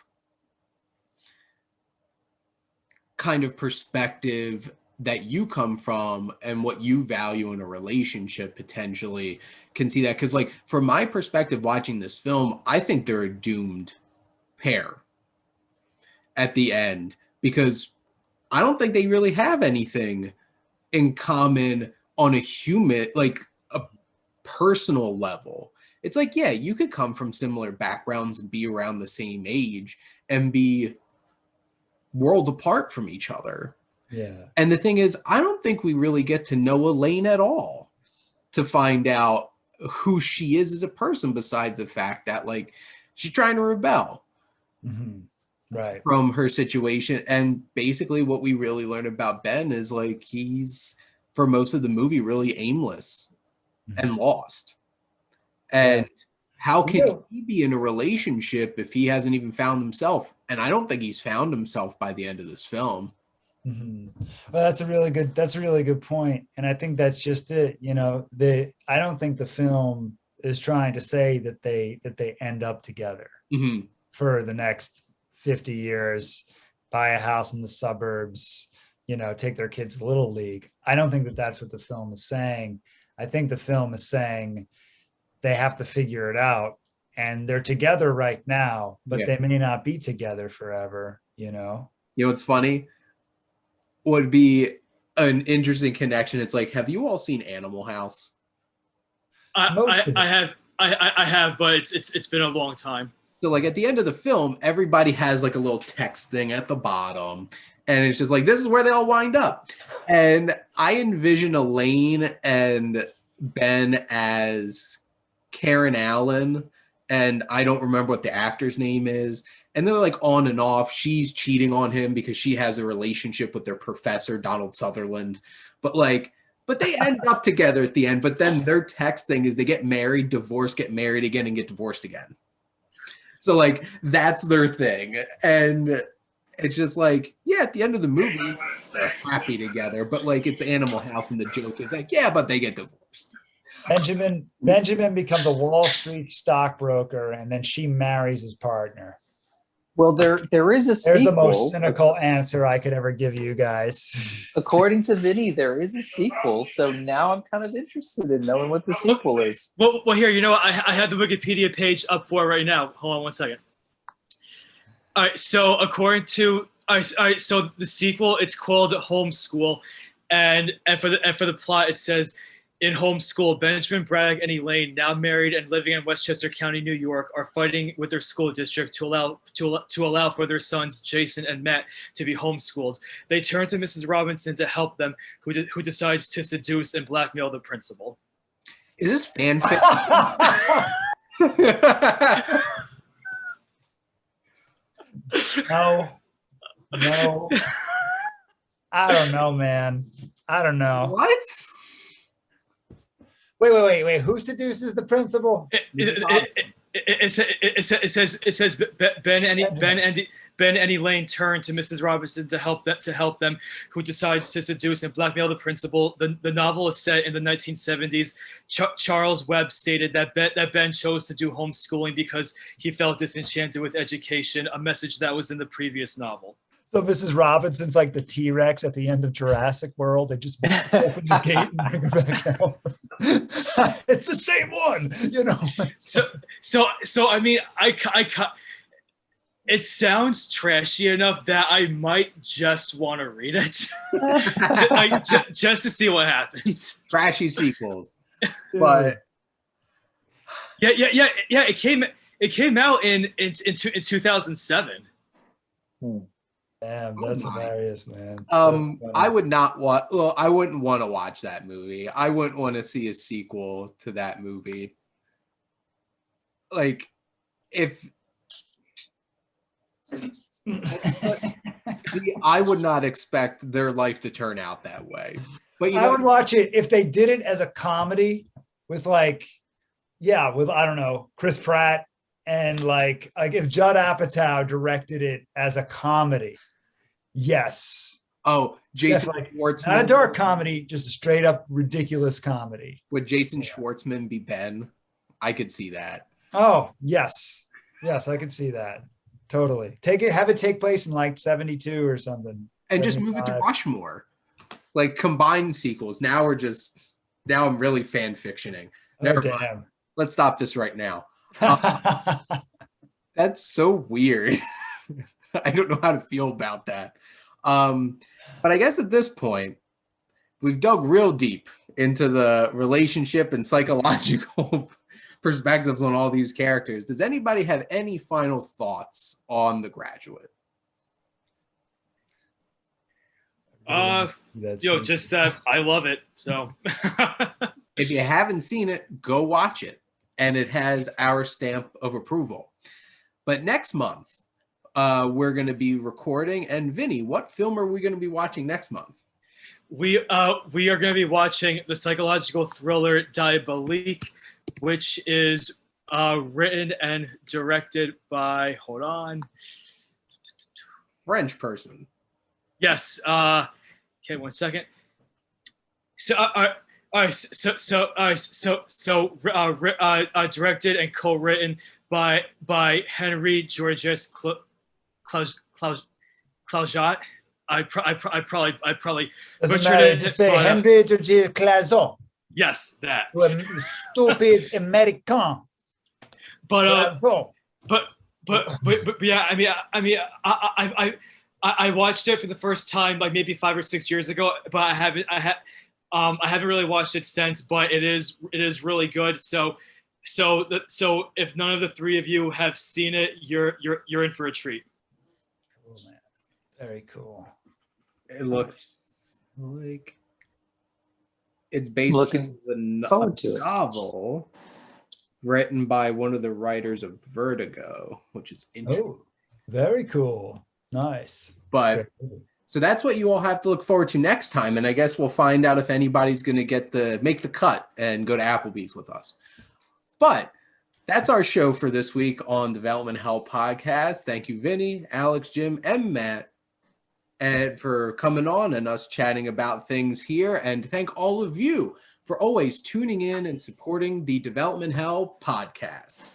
perspective that you come from and what you value in a relationship potentially can see that. Because like from my perspective watching this film, I think they're a doomed pair at the end, because I don't think they really have anything in common on a human, like a personal level, it's like, yeah, you could come from similar backgrounds and be around the same age and be world apart from each other. Yeah. And the thing is, I don't think we really get to know Elaine at all to find out who she is as a person, besides the fact that, like, she's trying to rebel Right. from her situation. And basically what we really learn about Ben is, like, he's, for most of the movie, really aimless and lost. And how can he be in a relationship if he hasn't even found himself? And I don't think he's found himself by the end of this film. Well, that's a really good point. And I think that's just it. You know, I don't think the film is trying to say that they end up together for the next 50 years, buy a house in the suburbs, you know, take their kids to Little League. I don't think that that's what the film is saying. I think the film is saying they have to figure it out, and they're together right now, but they may not be together forever, you know? You know, what's funny would be an interesting connection. It's like, have you all seen Animal House? I have, but it's been a long time. So, like, at the end of the film, everybody has like a little text thing at the bottom, and it's just like, this is where they all wind up. And I envision Elaine and Ben as Karen Allen, and I don't remember what the actor's name is. And they're like on and off. She's cheating on him because she has a relationship with their professor, Donald Sutherland. But they end up together at the end. But then their text thing is they get married, divorce, get married again, and get divorced again. So, like, that's their thing. And it's just like, yeah, at the end of the movie, they're happy together. But, like, it's Animal House, and the joke is like, yeah, but they get divorced. Benjamin becomes a Wall Street stockbroker, and then she marries his partner. Well, there is a sequel. There's the most cynical answer I could ever give you guys. According to Vinnie, there is a sequel. So now I'm kind of interested in knowing what the sequel is. Well, here, you know what? I have the Wikipedia page up for right now. Hold on one second. All right, so so the sequel, it's called Homeschool, and for the plot, it says, in Homeschool, Benjamin, Braddock, and Elaine, now married and living in Westchester County, New York, are fighting with their school district to allow for their sons, Jason and Matt, to be homeschooled. They turn to Mrs. Robinson to help them, who decides to seduce and blackmail the principal. Is this fanfic? No. I don't know, man. I don't know. What? Wait. Who seduces the principal? It says Ben and Elaine turn to Mrs. Robinson to help them, who decides to seduce and blackmail the principal. The novel is set in the 1970s. Charles Webb stated that Ben chose to do homeschooling because he felt disenchanted with education, a message that was in the previous novel. So Mrs. Robinson's like the T-Rex at the end of Jurassic World. They just open the gate and bring her back out. It's the same one, you know. So I mean, it sounds trashy enough that I might just want to read it, just to see what happens. Trashy sequels, but yeah. It came out in 2007. Damn, that's hilarious, man. I would not want. Well, I wouldn't want to watch that movie. I wouldn't want to see a sequel to that movie. Like, I would not expect their life to turn out that way. But I would watch it if they did it as a comedy with I don't know, Chris Pratt, and like if Judd Apatow directed it as a comedy. Yes. Oh, Jason Schwartzman. Not a dark comedy, just a straight up ridiculous comedy. Would Jason Schwartzman be Ben? I could see that. Oh, yes. Yes, I could see that. Totally. Have it take place in like 72 or something. And just move it to Rushmore. Like combined sequels. Now I'm really fan fictioning. Never mind. Let's stop this right now. That's so weird. I don't know how to feel about that. But I guess at this point, we've dug real deep into the relationship and psychological perspectives on all these characters. Does anybody have any final thoughts on The Graduate? Just that I love it. So if you haven't seen it, go watch it. And it has our stamp of approval. But next month, we're going to be recording. And Vinny, what film are we going to be watching next month? We are going to be watching the psychological thriller Diabolique, which is written and directed by, hold on, French person. Yes. Okay, 1 second. So, directed and co-written by Henry Georges Clausat. I probably doesn't matter to say Henry Georges Clausat. Yes, that. You a stupid American. But yeah, I watched it for the first time like maybe 5 or 6 years ago, but I haven't really watched it since. But it is really good. So if none of the three of you have seen it, you're in for a treat. Cool, man. Very cool. It looks like it's based on the novel written by one of the writers of Vertigo, which is interesting. Oh, very cool. Nice. But so that's what you all have to look forward to next time. And I guess we'll find out if anybody's going to make the cut and go to Applebee's with us. But that's our show for this week on Development Hell Podcast. Thank you, Vinny, Alex, Jim, and Matt, and for coming on and us chatting about things here. And thank all of you for always tuning in and supporting the Development Hell Podcast.